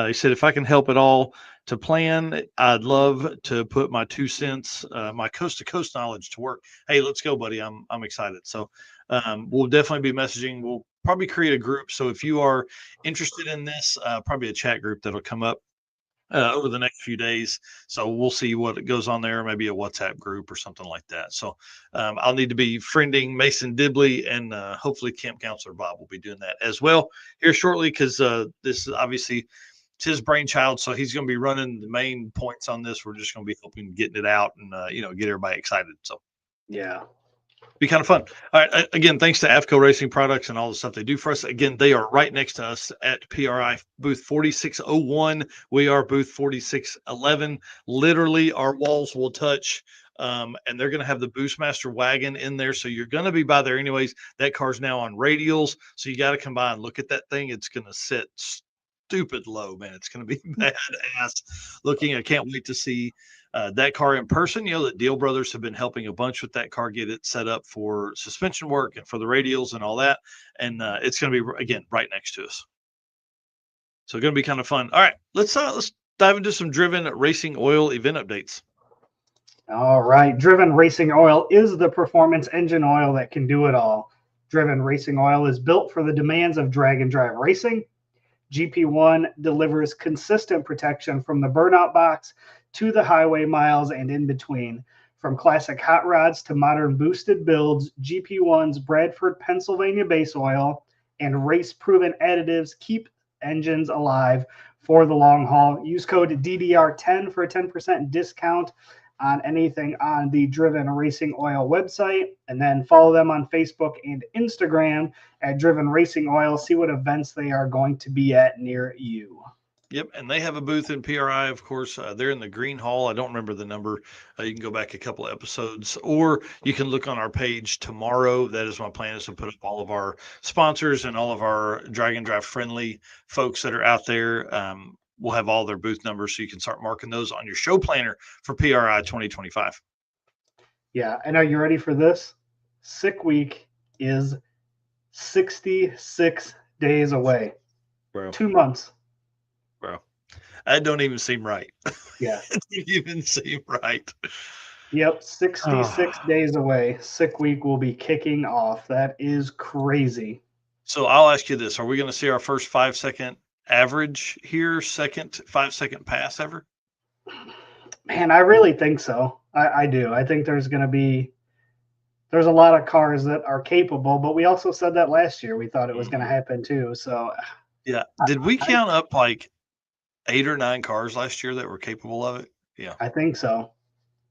He said, if I can help at all to plan, I'd love to put my 2 cents, my coast to coast knowledge to work. Hey, let's go, buddy. I'm excited. So we'll definitely be messaging. We'll probably create a group. So if you are interested in this, probably a chat group that'll come up over the next few days. So we'll see what goes on there, maybe a WhatsApp group or something like that. So I'll need to be friending Mason Dibley, and hopefully Camp Counselor Bob will be doing that as well here shortly, because this is obviously it's his brainchild. So he's going to be running the main points on this. We're just going to be helping getting it out and, get everybody excited. So Yeah. be kind of fun. All right. Again, thanks to AFCO Racing Products and all the stuff they do for us. Again, they are right next to us at PRI booth 4601. We are booth 4611. Literally, our walls will touch. And they're going to have the Boostmaster wagon in there. So you're going to be by there anyways. That car's now on radials. So you got to come by and look at that thing. It's going to sit stupid low, man. It's going to be badass looking. I can't wait to see that car in person. The Deal Brothers have been helping a bunch with that car, get it set up for suspension work and for the radials and all that. And it's going to be, again, right next to us. So going to be kind of fun. All right, let's dive into some Driven Racing Oil event updates. All right. Driven Racing Oil is the performance engine oil that can do it all. Driven Racing Oil is built for the demands of drag and drive racing. GP1 delivers consistent protection from the burnout box to the highway miles and in between. From classic hot rods to modern boosted builds, GP1's Bradford, Pennsylvania base oil and race-proven additives keep engines alive for the long haul. Use code DDR10 for a 10% discount on anything on the Driven Racing Oil website, and then follow them on Facebook and Instagram at Driven Racing Oil. See what events they are going to be at near you. Yep, and they have a booth in PRI, of course. They're in the Green Hall. I don't remember the number. You can go back a couple of episodes, or you can look on our page tomorrow. That is my plan, is to put up all of our sponsors and all of our drag and drive friendly folks that are out there. We'll have all their booth numbers, so you can start marking those on your show planner for PRI 2025. Yeah, and are you ready for this? Sick Week is 66 days away. Bro. 2 months. Bro, that don't even seem right. Yeah. It doesn't even seem right. Yep, 66 days away. Sick Week will be kicking off. That is crazy. So I'll ask you this. Are we going to see our first 5-second average here, 5-second pass ever? Man, I really think so. I do. I think there's a lot of cars that are capable, but we also said that last year. We thought it was going to happen too. So yeah. Did we count up like 8 or 9 cars last year that were capable of it? Yeah. I think so.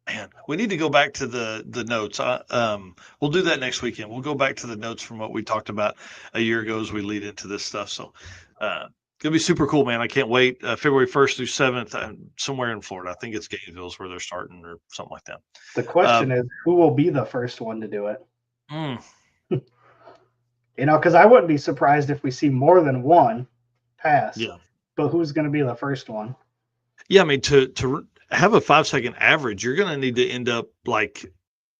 Man, we need to go back to the notes. We'll do that next weekend. We'll go back to the notes from what we talked about a year ago as we lead into this stuff. So it'll be super cool, man. I can't wait. February 1st through 7th, somewhere in Florida. I think it's Gainesville's where they're starting or something like that. The question is, who will be the first one to do it? Because I wouldn't be surprised if we see more than one pass. Yeah. But who's going to be the first one? Yeah, I mean, to have a 5-second average, you're going to need to end up like,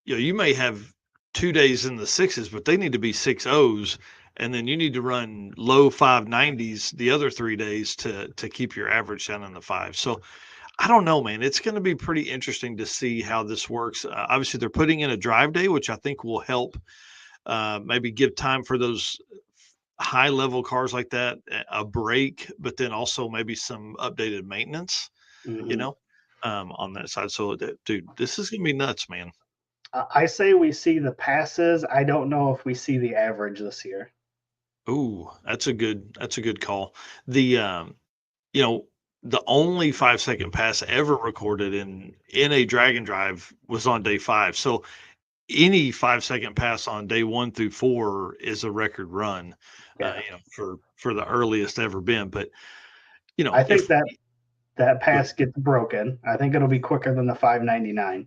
you may have 2 days in the sixes, but they need to be 6.0s, and then you need to run low 5.90s the other 3 days to keep your average down in the five. So I don't know, man. It's going to be pretty interesting to see how this works. Obviously, they're putting in a drive day, which I think will help maybe give time for those high level cars like that a break, but then also maybe some updated maintenance, Mm-hmm. on that side. So, dude, this is gonna be nuts, man. I say we see the passes. I don't know if we see the average this year. Ooh, that's a good call. The you know, the only 5-second pass ever recorded in a drag and drive was on day 5. So any 5-second pass on day 1 through 4 is a record run, Yeah. for the earliest ever been. But I think if that pass gets broken. I think it'll be quicker than the 5.99.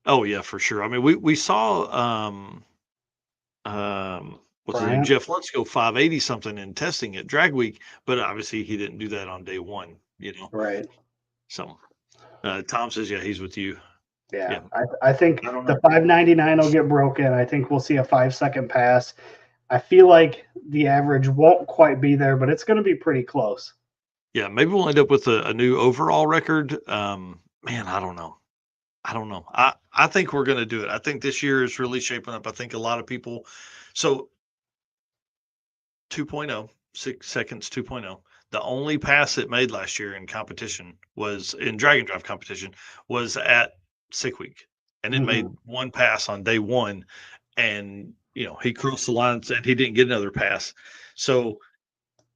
oh yeah, for sure. I mean, we saw what's his name, Bryant. Jeff Let's go 580 something in testing at Drag Week, but obviously he didn't do that on day 1. Right. So Tom says, yeah, he's with you. Yeah. Yeah. I think I don't the know. 5.99 will get broken. I think we'll see a 5-second pass. I feel like the average won't quite be there, but it's going to be pretty close. Yeah, maybe we'll end up with a new overall record. Man, I don't know. I think we're going to do it. I think this year is really shaping up. I think a lot of people. So 2.0, 6 seconds 2.0. The only pass it made last year in competition was in drag and drive competition was at Sick Week, and it made one pass on day 1, and he crossed the line and he didn't get another pass. So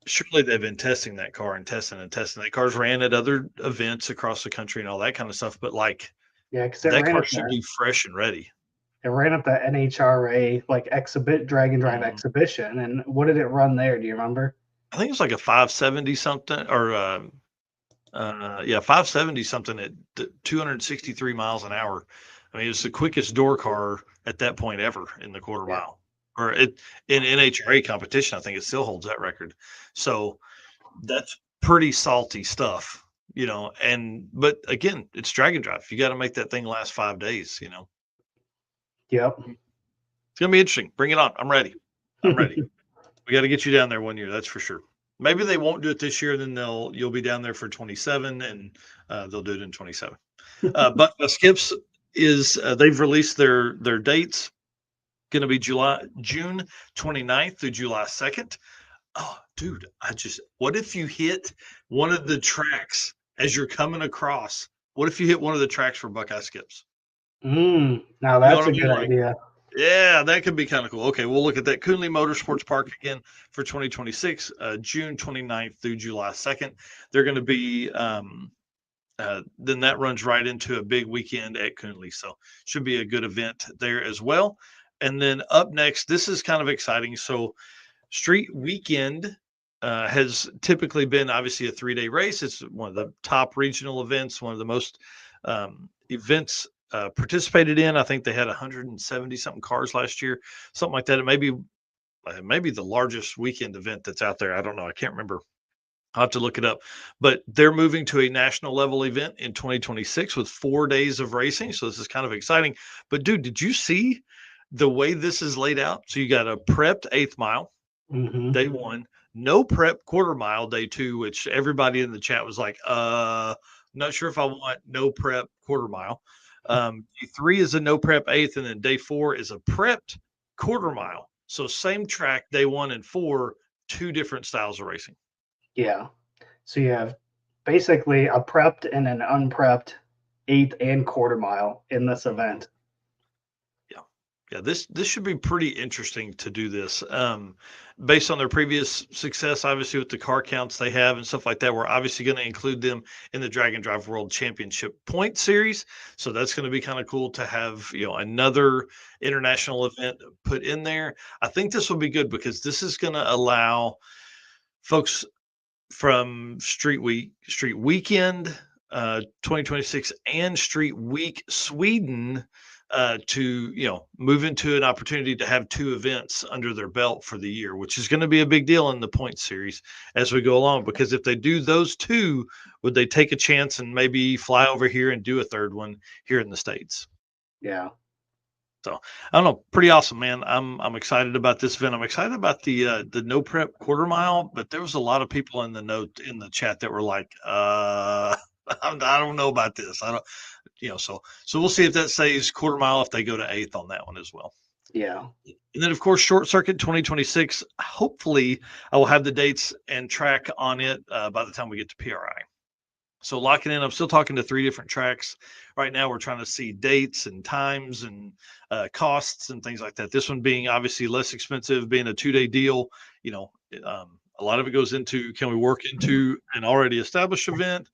surely they've been testing that car and testing and testing. That car's ran at other events across the country and all that kind of stuff. But like Yeah, because that car should be fresh and ready. it ran at the NHRA drag and drive exhibition. And what did it run there? Do you remember? I think it's like a 570 something, or 570 something at 263 miles an hour. I mean, it's the quickest door car at that point ever in the quarter mile, or in NHRA competition. I think it still holds that record. So that's pretty salty stuff, but again, it's drag and drive. You got to make that thing last 5 days, Yep. It's gonna be interesting. Bring it on. I'm ready. We got to get you down there one year. That's for sure. Maybe they won't do it this year. Then you'll be down there for 27, and they'll do it in 27. But Skips is they've released their dates. Going to be June 29th through July 2nd. Oh, dude, what if you hit one of the tracks as you're coming across? What if you hit one of the tracks for Buckeye Skips? Now that's a good idea. Yeah, that could be kind of cool. Okay, we'll look at that. Coonley Motorsports Park again for 2026, June 29th through July 2nd. They're going to be, then that runs right into a big weekend at Coonley. So should be a good event there as well. And then up next, this is kind of exciting. So Street Weekend has typically been obviously a 3-day race. It's one of the top regional events, one of the most events participated in. I think they had 170 something cars last year, something like that. It may be the largest weekend event that's out there. I don't know. I can't remember. I'll have to look it up. But they're moving to a national level event in 2026 with 4 days of racing. So this is kind of exciting. But dude, did you see the way this is laid out? So you got a prepped 8th mile, day 1, no prep quarter mile, day 2, which everybody in the chat was like, not sure if I want no prep quarter mile. Day 3 is a no prep 8th, and then day 4 is a prepped quarter mile. So same track, day 1 and 4, 2 different styles of racing. Yeah. So you have basically a prepped and an unprepped 8th and quarter mile in this event. Yeah, this should be pretty interesting to do this. Based on their previous success, obviously with the car counts they have and stuff like that, we're obviously going to include them in the Drag and Drive World Championship Point Series. So that's going to be kind of cool to have, another international event put in there. I think this will be good because this is going to allow folks from Street Weekend 2026 and Street Week Sweden to move into an opportunity to have 2 events under their belt for the year, which is going to be a big deal in the point series as we go along. Because if they do those 2, would they take a chance and maybe fly over here and do a third one here in the States? Yeah. So I don't know, pretty awesome, man. I'm excited about this event. I'm excited about the no prep quarter mile, but there was a lot of people in the chat that were like, I don't know about this. I don't, so we'll see if that stays quarter mile if they go to 8th on that one as well. Yeah. And then of course Short Circuit 2026. Hopefully I will have the dates and track on it by the time we get to PRI. So locking in, I'm still talking to 3 different tracks right now. We're trying to see dates and times and costs and things like that. This one being obviously less expensive, being a 2-day deal. A lot of it goes into, can we work into an already established event?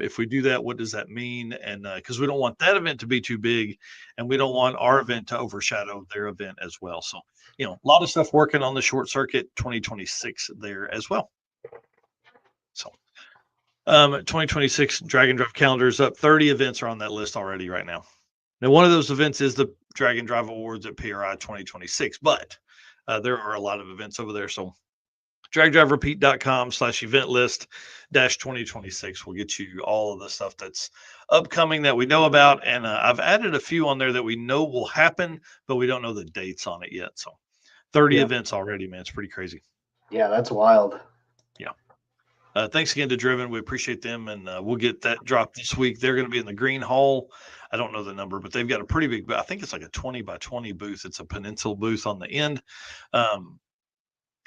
If we do that, what does that mean? And because we don't want that event to be too big, and we don't want our event to overshadow their event as well. So, a lot of stuff working on the Short Circuit 2026 there as well. So 2026 Drag and Drive calendar is up. 30 events are on that list already right now. Now, one of those events is the Drag and Drive Awards at PRI 2026, but there are a lot of events over there. So dragdriverepeat.com/event list -2026 will get you all of the stuff that's upcoming that we know about. And I've added a few on there that we know will happen, but we don't know the dates on it yet. So 30 events already, man. It's pretty crazy. Yeah, that's wild. Yeah. Thanks again to Driven. We appreciate them, and we'll get that dropped this week. They're going to be in the Green Hall. I don't know the number, but they've got a pretty big, I think it's like a 20 by 20 booth. It's a Peninsula booth on the end.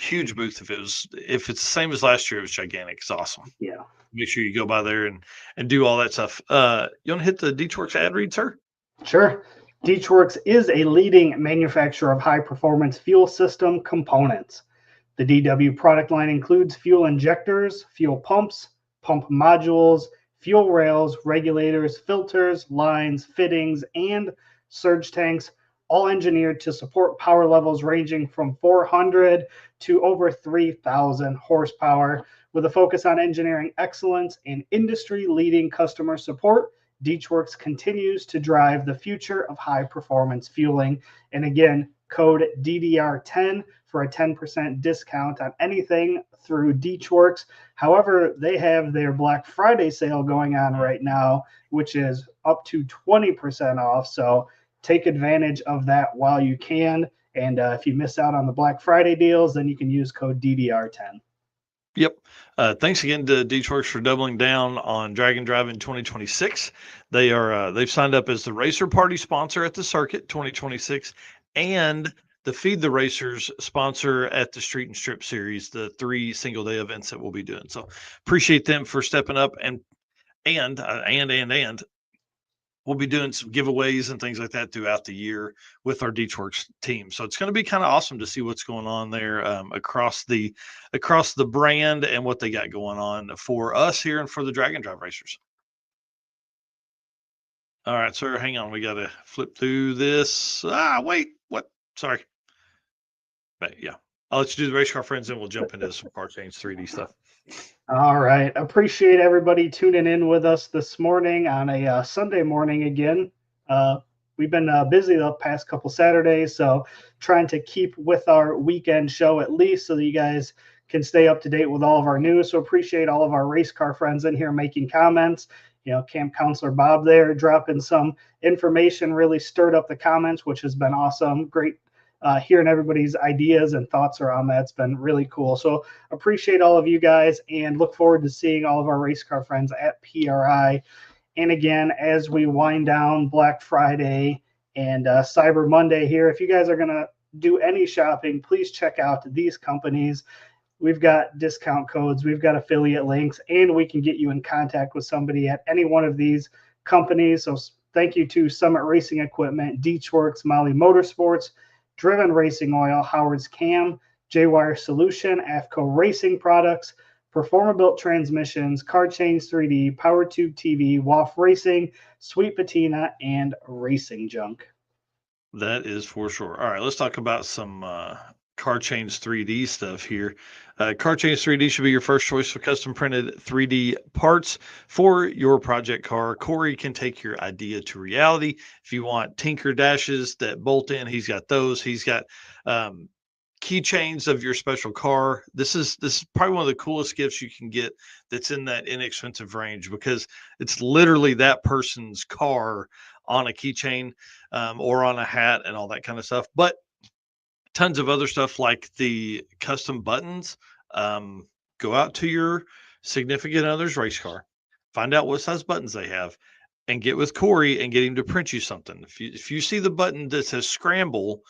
Huge booth. If it's the same as last year, it was gigantic. It's awesome. Yeah. Make sure you go by there and do all that stuff. You want to hit the DeechWorks ad read, sir? Sure. DeechWorks is a leading manufacturer of high-performance fuel system components. The DW product line includes fuel injectors, fuel pumps, pump modules, fuel rails, regulators, filters, lines, fittings, and surge tanks, all engineered to support power levels ranging from 400 to over 3,000 horsepower. With a focus on engineering excellence and industry-leading customer support, DeechWorks continues to drive the future of high-performance fueling. And again, code DDR10 for a 10% discount on anything through DeechWorks. However, they have their Black Friday sale going on right now, which is up to 20% off. So take advantage of that while you can. And if you miss out on the Black Friday deals, then you can use code DDR10. Yep. Thanks again to DeechWorks for doubling down on Drag and Drive in 2026. They've signed up as the Racer Party sponsor at the Circuit 2026 and the Feed the Racers sponsor at the Street and Strip series, the 3 single-day events that we'll be doing. So appreciate them for stepping up, and we'll be doing some giveaways and things like that throughout the year with our DeechWorks team. So it's going to be kind of awesome to see what's going on there across the brand and what they got going on for us here and for the Drag and Drive racers. All right, sir, hang on. We got to flip through this. Wait, what? Sorry. But yeah, I'll let you do the race car friends and we'll jump into some car change 3D stuff. All right. Appreciate everybody tuning in with us this morning on a Sunday morning again. We've been busy the past couple Saturdays, so trying to keep with our weekend show at least so that you guys can stay up to date with all of our news. So appreciate all of our race car friends in here making comments. Camp Counselor Bob there dropping some information, really stirred up the comments, which has been awesome. Great hearing everybody's ideas and thoughts around that. It's been really cool. So appreciate all of you guys and look forward to seeing all of our race car friends at PRI. And again, as we wind down Black Friday and Cyber Monday here, if you guys are going to do any shopping, please check out these companies. We've got discount codes, we've got affiliate links, and we can get you in contact with somebody at any one of these companies. So thank you to Summit Racing Equipment, DeechWorks, Molly Motorsports, Driven Racing Oil, Howard's Cam, J-Wire Solution, AFCO Racing Products, Performabuilt Transmissions, Car Change 3D, PowerTube TV, WAF Racing, Sweet Patina, and Racing Junk. That is for sure. All right, let's talk about some Car Chains 3D stuff here. Car Chains 3D should be your first choice for custom printed 3D parts for your project car. Corey can take your idea to reality. If you want Tinker dashes that bolt in, he's got those. He's got keychains of your special car. This is probably one of the coolest gifts you can get that's in that inexpensive range, because it's literally that person's car on a keychain or on a hat and all that kind of stuff. But tons of other stuff like the custom buttons. Go out to your significant other's race car, find out what size buttons they have, and get with Corey and get him to print you something. If you see the button that says scramble,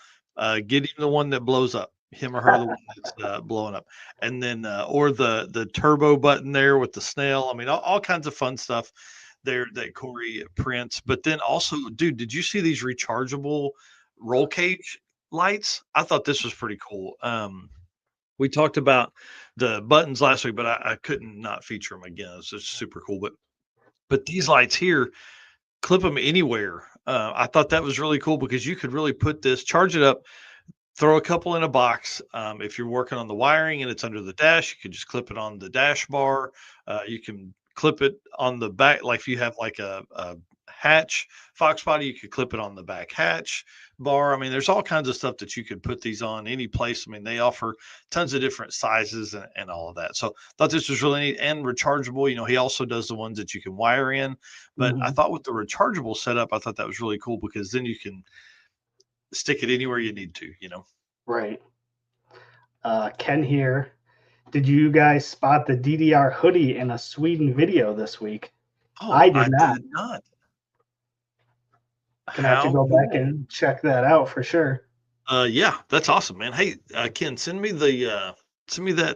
get him the one that blows up. Him or her, the one that's blowing up, and then or the turbo button there with the snail. I mean, all kinds of fun stuff there that Corey prints. But then also, dude, did you see these rechargeable roll cage lights? I thought this was pretty cool. We talked about the buttons last week, but I couldn't not feature them again. It's just super cool. But these lights here, clip them anywhere. I thought that was really cool because you could really put this, charge it up, throw a couple in a box. If you're working on the wiring and it's under the dash, you can just clip it on the dash bar. You can clip it on the back. Like if you have like a hatch Fox body, you could clip it on the back hatch bar. I mean, there's all kinds of stuff that you could put these on any place. I mean, they offer tons of different sizes and all of that. So thought this was really neat and rechargeable. You know, he also does the ones that you can wire in, but I thought with the rechargeable setup, I thought that was really cool because then you can stick it anywhere you need to, you know. Right. Ken here. Did you guys spot the DDR hoodie in a Sweden video this week? Oh, I did not. Gonna have to go back and check that out for sure. Yeah, that's awesome, man. Hey, Ken, send me the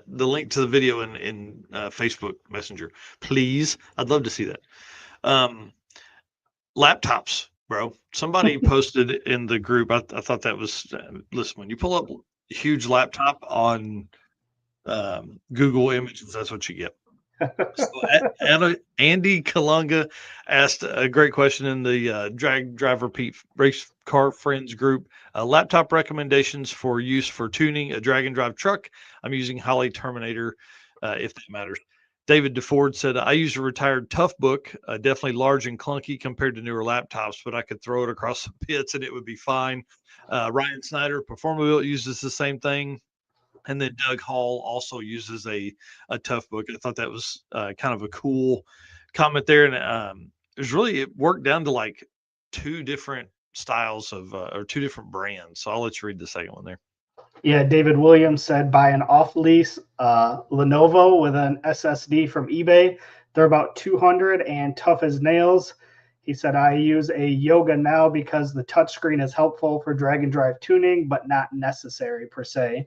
link to the video in Facebook Messenger, please. I'd love to see that. Laptops, bro. Somebody posted in the group. I thought that was listen, when you pull up a huge laptop on Google Images, that's what you get. So Andy Kalunga asked a great question in the Drag Driver Pete Race Car Friends group. Laptop recommendations for use for tuning a drag and drive truck. I'm using Holley Terminator, if that matters. David DeFord said, I use a retired Toughbook, definitely large and clunky compared to newer laptops, but I could throw it across the pits and it would be fine. Ryan Snyder, Performaville, uses the same thing. And then Doug Hall also uses a Toughbook. I thought that was kind of a cool comment there. And it worked down to like two different styles of or two different brands. So I'll let you read the second one there. Yeah, David Williams said buy an off-lease Lenovo with an SSD from eBay. They're about 200 and tough as nails. He said, I use a Yoga now because the touchscreen is helpful for drag and drive tuning, but not necessary per se.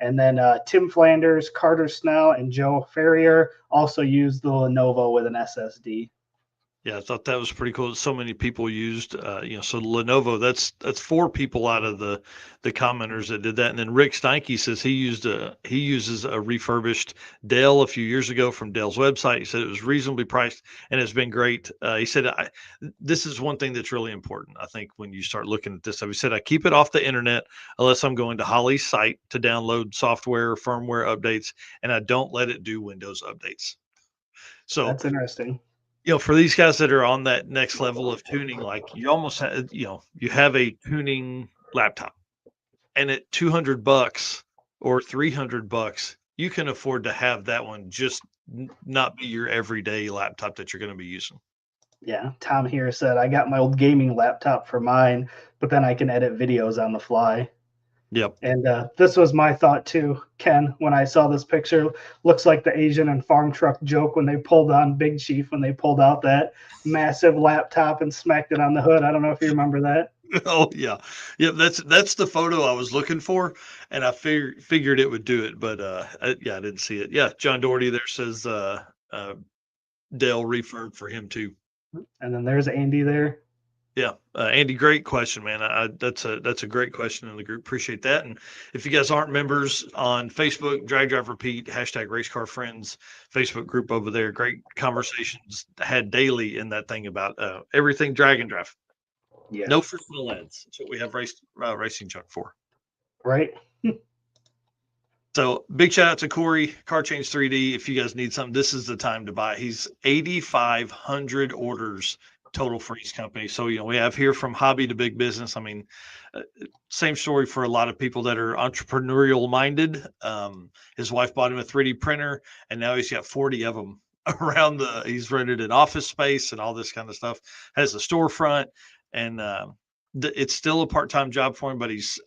And then Tim Flanders, Carter Snell, and Joe Ferrier also used the Lenovo with an SSD. Yeah, I thought that was pretty cool. So many people used, so Lenovo. That's 4 people out of the commenters that did that. And then Rick Steinke says he uses a refurbished Dell a few years ago from Dell's website. He said it was reasonably priced and it's been great. He said this is one thing that's really important. I think when you start looking at this stuff, he said I keep it off the internet unless I'm going to Holley's site to download software, firmware updates, and I don't let it do Windows updates. So that's interesting. You know, for these guys that are on that next level of tuning, like you almost have, you have a tuning laptop, and at $200 or $300, you can afford to have that one just not be your everyday laptop that you're going to be using. Yeah, Tom here said I got my old gaming laptop for mine, but then I can edit videos on the fly. Yep. And this was my thought too, Ken, when I saw this picture. Looks like the Asian and farm truck joke when they pulled on Big Chief, when they pulled out that massive laptop and smacked it on the hood. I don't know if you remember that. Oh yeah. Yep. That's the photo I was looking for, and I figured it would do it, but I didn't see it. Yeah. John Doherty there says Dell refurb for him too. And then there's Andy there. Yeah, Andy, great question, man. That's a great question in the group. Appreciate that. And if you guys aren't members on Facebook, Drag Drive Repeat, #RaceCar Friends Facebook group over there. Great conversations had daily in that thing about everything drag and drive. Yeah. No personal ads. That's what we have Racing Chuck for. Right. So big shout out to Corey, Car Change 3D. If you guys need something, this is the time to buy. He's 8,500 orders total for each company. So, we have here from hobby to big business. I mean, same story for a lot of people that are entrepreneurial minded. His wife bought him a 3D printer, and now he's got 40 of them around he's rented an office space and all this kind of stuff, has a storefront, and it's still a part-time job for him, but he's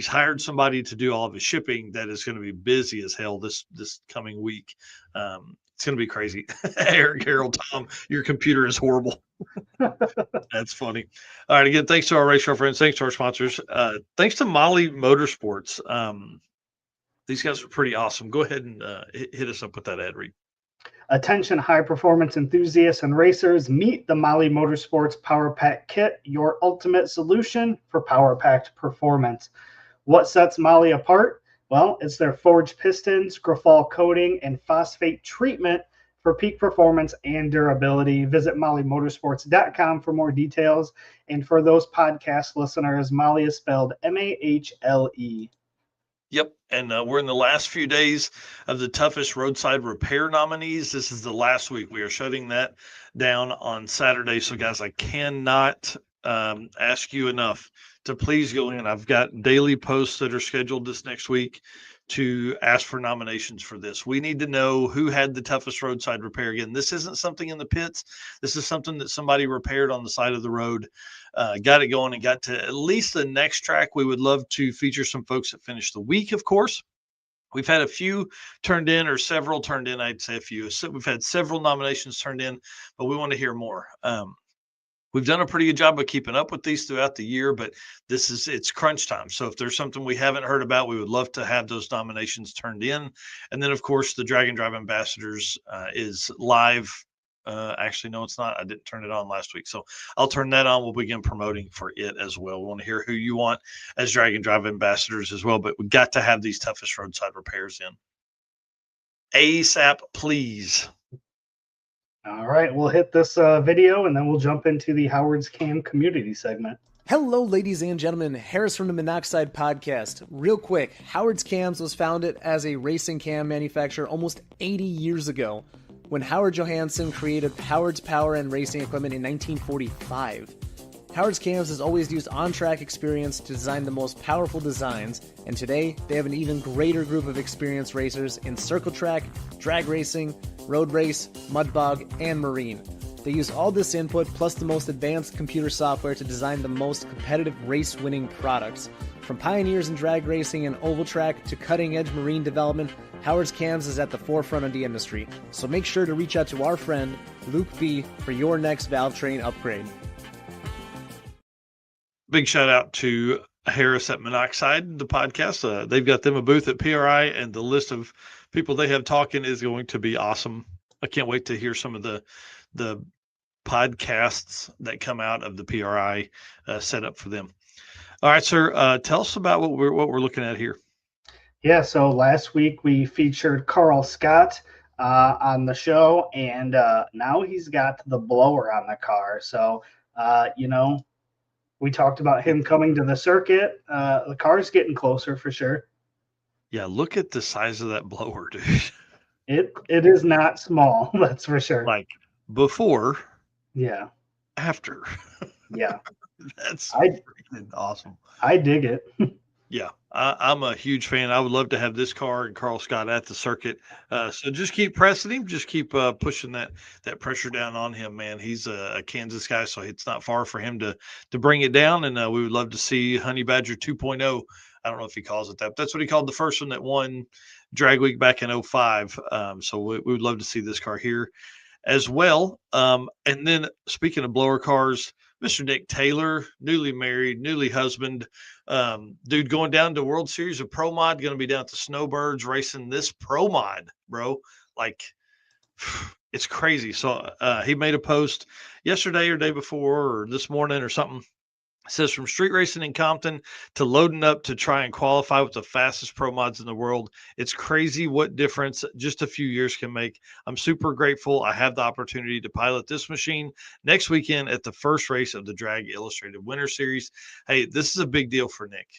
hired somebody to do all of his shipping that is going to be busy as hell this coming week. It's going to be crazy. Eric, Harold, Tom, your computer is horrible. That's funny. All right. Again, thanks to our race car friends. Thanks to our sponsors. Thanks to Molly Motorsports. These guys are pretty awesome. Go ahead and hit us up with that ad read. Attention high performance enthusiasts and racers, meet the Molly Motorsports Power Pack Kit, your ultimate solution for power packed performance. What sets Molly apart? Well, it's their forged pistons, Grafal coating, and phosphate treatment for peak performance and durability. Visit mollymotorsports.com for more details. And for those podcast listeners, Molly is spelled M-A-H-L-E. Yep. And we're in the last few days of the toughest roadside repair nominees. This is the last week. We are shutting that down on Saturday. So, guys, I cannot ask you enough to please go in. I've got daily posts that are scheduled this next week to ask for nominations for this. We need to know who had the toughest roadside repair. Again, this isn't something in the pits. This is something that somebody repaired on the side of the road, got it going and got to at least the next track. We would love to feature some folks that finished the week, of course. We've had a few turned in, or several turned in. I'd say a few. So we've had several nominations turned in, but we want to hear more. We've done a pretty good job of keeping up with these throughout the year, but it's crunch time. So if there's something we haven't heard about, we would love to have those nominations turned in. And then, of course, the Drag and Drive Ambassadors is live. Actually, no, it's not. I didn't turn it on last week. So I'll turn that on. We'll begin promoting for it as well. We want to hear who you want as Drag and Drive Ambassadors as well, but we got to have these toughest roadside repairs in. ASAP, please. All right, we'll hit this video and then we'll jump into the Howard's Cam community segment. Hello, ladies and gentlemen. Harris from the Monoxide Podcast. Real quick, Howard's Cams was founded as a racing cam manufacturer almost 80 years ago when Howard Johansson created Howard's Power and Racing Equipment in 1945. Howard's Cams has always used on-track experience to design the most powerful designs, and today they have an even greater group of experienced racers in circle track, drag racing, road race, mud bog, and marine. They use all this input plus the most advanced computer software to design the most competitive race-winning products. From pioneers in drag racing and oval track to cutting-edge marine development, Howard's Cams is at the forefront of the industry. So make sure to reach out to our friend, Luke B, for your next valve train upgrade. Big shout out to Harris at Monoxide, the podcast. They've got them a booth at PRI, and the list of people they have talking is going to be awesome. I can't wait to hear some of the podcasts that come out of the PRI set up for them. All right, sir. Tell us about what we're looking at here. Yeah, so last week we featured Carl Scott on the show, and now he's got the blower on the car. So, we talked about him coming to the circuit. The car's getting closer for sure. Yeah, look at the size of that blower, dude. It is not small, that's for sure. Like before, yeah, after. Yeah. That's awesome. I dig it. Yeah, I'm a huge fan. I would love to have this car and Carl Scott at the circuit. So just keep pressing him. Just keep pushing that pressure down on him, man. He's a Kansas guy, so it's not far for him to bring it down. And we would love to see Honey Badger 2.0. I don't know if he calls it that, but that's what he called the first one that won Drag Week back in 2005. So we would love to see this car here as well. And then speaking of blower cars, Mr. Nick Taylor, newly married, newly husband, dude, going down to World Series of Pro Mod, going to be down at the Snowbirds racing this Pro Mod, bro. Like, it's crazy. So he made a post yesterday or day before or this morning or something. It says, from street racing in Compton to loading up to try and qualify with the fastest pro mods in the world. It's crazy what difference just a few years can make. I'm super grateful I have the opportunity to pilot this machine next weekend at the first race of the Drag Illustrated Winter Series. Hey, this is a big deal for Nick.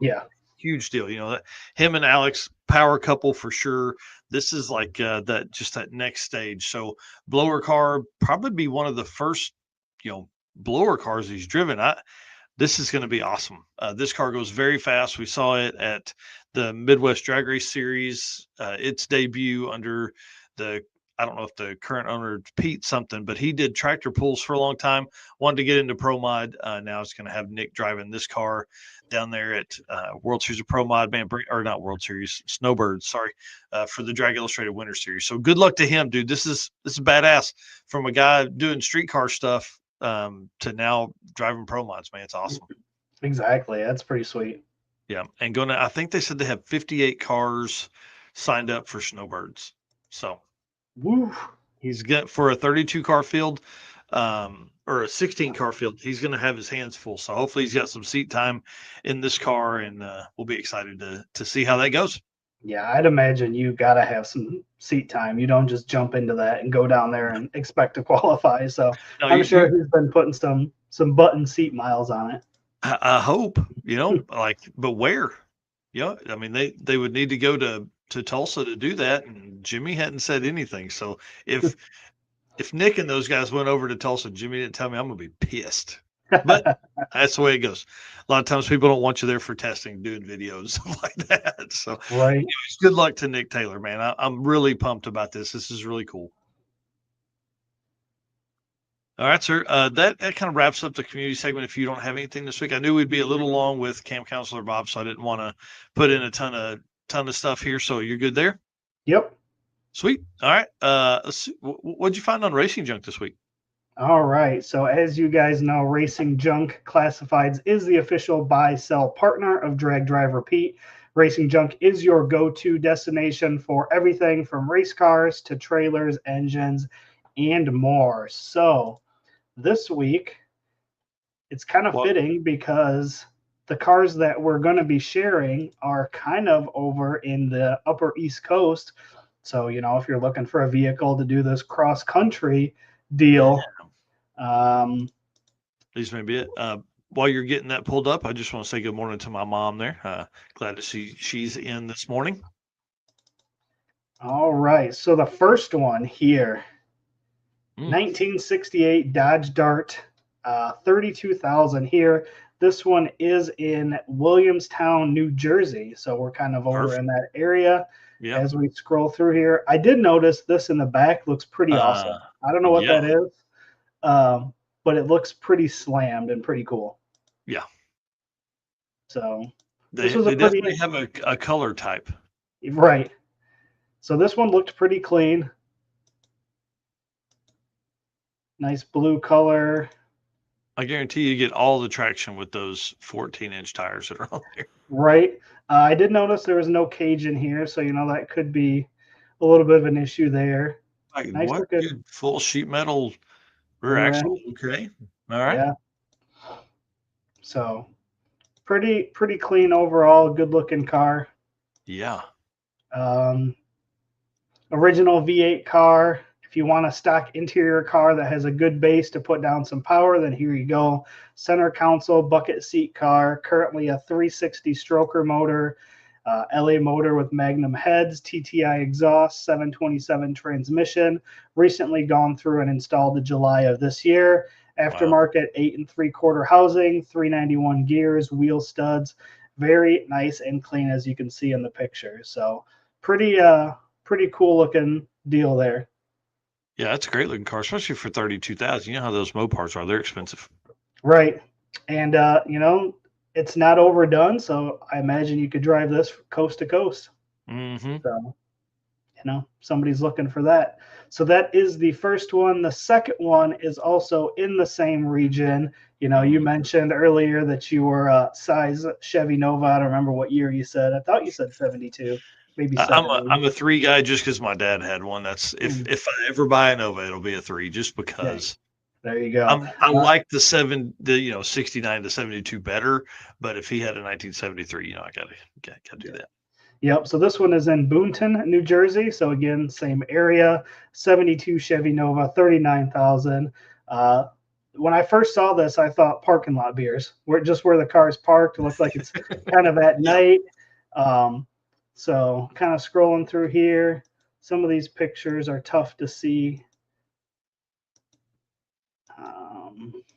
Yeah. huge deal. You know, that him and Alex, power couple for sure. This is like that next stage. So blower car probably be one of the first, blower cars he's driven. This is going to be awesome. This car goes very fast. We saw it at the Midwest Drag Race Series, its debut under I don't know if the current owner, Pete something, but he did tractor pulls for a long time, wanted to get into Pro Mod. Now it's going to have Nick driving this car down there at World Series of Pro Mod, or not World Series, Snowbirds, sorry, for the Drag Illustrated Winter Series. So good luck to him, dude. This is badass from a guy doing street car stuff to now driving Pro Mods, man. It's awesome. Exactly. That's pretty sweet. Yeah. And I think they said they have 58 cars signed up for Snowbirds. So woo, he's got for a 32 car field or a 16 car field. He's going to have his hands full. So hopefully he's got some seat time in this car, and we'll be excited to see how that goes. Yeah, I'd imagine you got to have some seat time. You don't just jump into that and go down there and expect to qualify. So no, I'm sure he's been putting some button seat miles on it. I hope, but where? I mean, they would need to go to Tulsa to do that, and Jimmy hadn't said anything. So if Nick and those guys went over to Tulsa, Jimmy didn't tell me, I'm gonna be pissed. But that's the way it goes. A lot of times people don't want you there for testing, doing videos, stuff like that. So right. Anyways, good luck to Nick Taylor, man. I'm really pumped about this. This is really cool. All right, sir. That kind of wraps up the community segment. If you don't have anything this week, I knew we'd be a little long with Camp Counselor Bob, so I didn't want to put in a ton of stuff here. So you're good there? Yep. Sweet. All right. Let's see. What'd you find on Racing Junk this week? All right. So as you guys know, Racing Junk Classifieds is the official buy-sell partner of Drag Drive Repeat. Racing Junk is your go-to destination for everything from race cars to trailers, engines, and more. So this week, it's kind of fitting because the cars that we're going to be sharing are kind of over in the upper East Coast. So, if you're looking for a vehicle to do this cross-country deal, these may be it. While you're getting that pulled up, I just want to say good morning to my mom there. Glad to see she's in this morning. All right. So the first one here, 1968 Dodge Dart, 32,000 here. This one is in Williamstown, New Jersey. So we're kind of over in that area. Yeah. As we scroll through here, I did notice this in the back looks pretty awesome. I don't know what that is, but it looks pretty slammed and pretty cool. Yeah. So they definitely have a color type. Right. So this one looked pretty clean. Nice blue color. I guarantee you get all the traction with those 14-inch tires that are on there. Right. I did notice there was no cage in here, so that could be a little bit of an issue there. Nice looking. Full sheet metal rear axle. Okay. All right. Yeah. So pretty clean overall. Good looking car. Yeah. Original V8 car. If you want a stock interior car that has a good base to put down some power, then here you go. Center console, bucket seat car, currently a 360 stroker motor, LA motor with Magnum heads, TTI exhaust, 727 transmission, recently gone through and installed in July of this year. Aftermarket 8 3/4 housing, 391 gears, wheel studs, very nice and clean as you can see in the picture. So pretty cool looking deal there. Yeah, that's a great looking car, especially for 32,000. You know how those Mopars are; they're expensive. Right, and it's not overdone, so I imagine you could drive this coast to coast. Mm-hmm. So, somebody's looking for that. So that is the first one. The second one is also in the same region. You mentioned earlier that you were a size Chevy Nova. I don't remember what year you said. I thought you said 72. Maybe I'm a 3 guy just because my dad had one. That's if I ever buy a Nova, it'll be a 3 just because. Yeah. There you go. I like the 69 to 72 better, but if he had a 1973, I gotta do that. Yep. So this one is in Boonton, New Jersey. So again, same area. 72 Chevy Nova, 39,000. when I first saw this, I thought parking lot beers, where the car's parked. It looked like it's kind of at night. So kind of scrolling through here, some of these pictures are tough to see.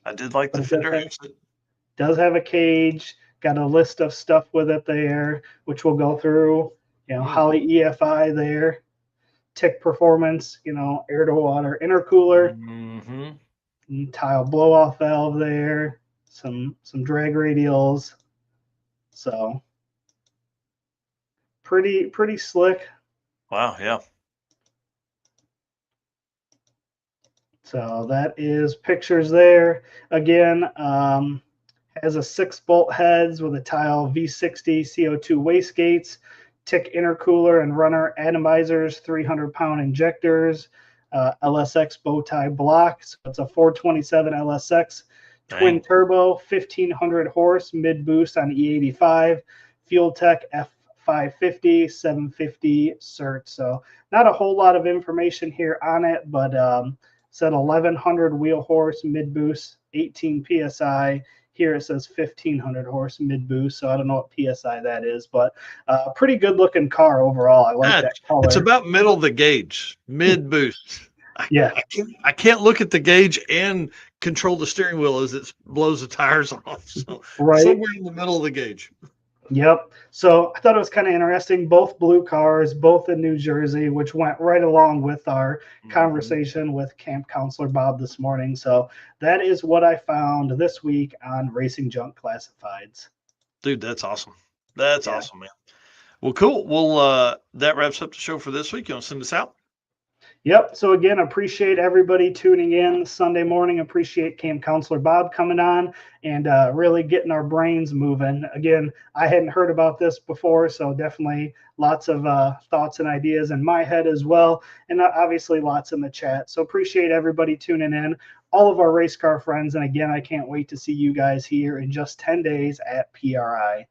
I did like the but it fender. does have a cage, got a list of stuff with it there, which we'll go through. Holley EFI there, Tick Performance, air to water intercooler, tile blow off valve there, some drag radials. So pretty slick. Wow, yeah. So that is pictures there. Again, has a 6-bolt heads with a tile V60 CO2 wastegates, Tick intercooler and runner atomizers, 300-pound injectors, LSX bow tie block. So it's a 427 LSX twin turbo, 1500 horse mid boost on E85, Fuel Tech F550, 750 cert. So not a whole lot of information here on it, but said 1100 wheel horse mid boost, 18 psi. Here it says 1500 horse mid boost, so I don't know what psi that is, but pretty good looking car overall. I like that color. It's about middle of the gauge, mid boost. Yeah, I can't look at the gauge and control the steering wheel as it blows the tires off. So right, somewhere in the middle of the gauge. Yep. So I thought it was kind of interesting. Both blue cars, both in New Jersey, which went right along with our conversation with Camp Counselor Bob this morning. So that is what I found this week on Racing Junk Classifieds. Dude, that's awesome. That's awesome, man. Well, cool. Well, that wraps up the show for this week. You want to send us out? Yep. So again, appreciate everybody tuning in Sunday morning. Appreciate Camp Counselor Bob coming on and really getting our brains moving. Again, I hadn't heard about this before, so definitely lots of thoughts and ideas in my head as well, and obviously lots in the chat. So appreciate everybody tuning in, all of our race car friends, and again, I can't wait to see you guys here in just 10 days at PRI.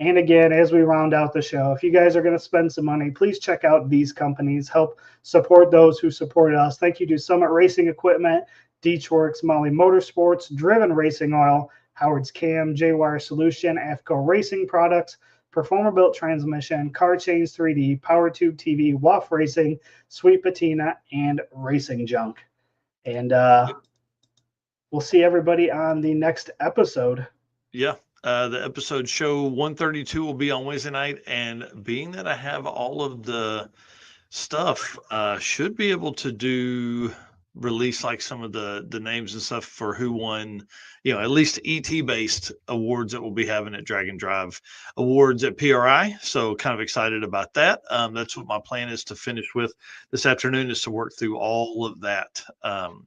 And again, as we round out the show, if you guys are going to spend some money, please check out these companies. Help support those who supported us. Thank you to Summit Racing Equipment, Deechworks, Molly Motorsports, Driven Racing Oil, Howard's Cam, J-Wire Solution, AFCO Racing Products, Performer Built Transmission, Car Chains 3D, PowerTube TV, WAF Racing, Sweet Patina, and Racing Junk. And we'll see everybody on the next episode. Yeah. The episode show 132 will be on Wednesday night, and being that I have all of the stuff, should be able to release like some of the names and stuff for who won, at least ET based awards that we'll be having at Drag and Drive Awards at PRI. So kind of excited about that. That's what my plan is to finish with this afternoon, is to work through all of that. And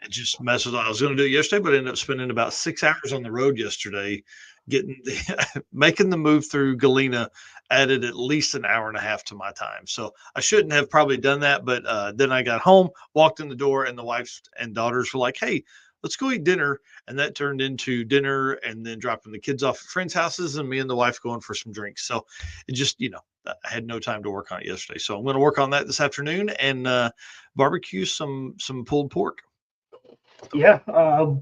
just mess with it. I was going to do it yesterday, but I ended up spending about 6 hours on the road yesterday, making the move through Galena added at least an hour and a half to my time. So I shouldn't have probably done that. But then I got home, walked in the door, and the wife and daughters were like, "Hey, let's go eat dinner." And that turned into dinner and then dropping the kids off at friends' houses and me and the wife going for some drinks. So it just, I had no time to work on it yesterday. So I'm going to work on that this afternoon and barbecue some pulled pork. Yeah,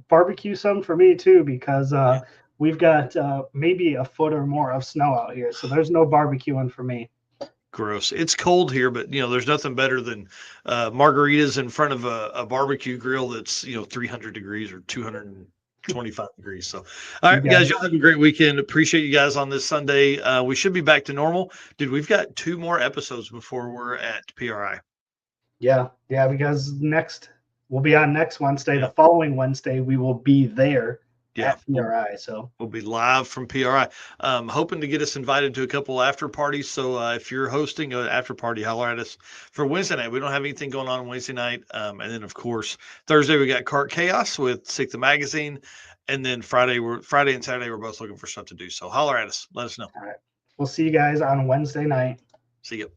barbecue some for me too, because we've got maybe a foot or more of snow out here, so there's no barbecuing for me. Gross. It's cold here, but there's nothing better than margaritas in front of a barbecue grill that's 300 degrees or 225 degrees. So, all right, guys, y'all have a great weekend. Appreciate you guys on this Sunday. We should be back to normal, dude. We've got 2 more episodes before we're at PRI. Yeah, because we'll be on next Wednesday. The following Wednesday, we will be there at PRI. So we'll be live from PRI. Hoping to get us invited to a couple after parties. So if you're hosting an after party, holler at us for Wednesday night. We don't have anything going on Wednesday night. And then of course, Thursday we got Kart Chaos with Sick the Magazine. And then Friday and Saturday, we're both looking for stuff to do. So holler at us. Let us know. All right. We'll see you guys on Wednesday night. See you.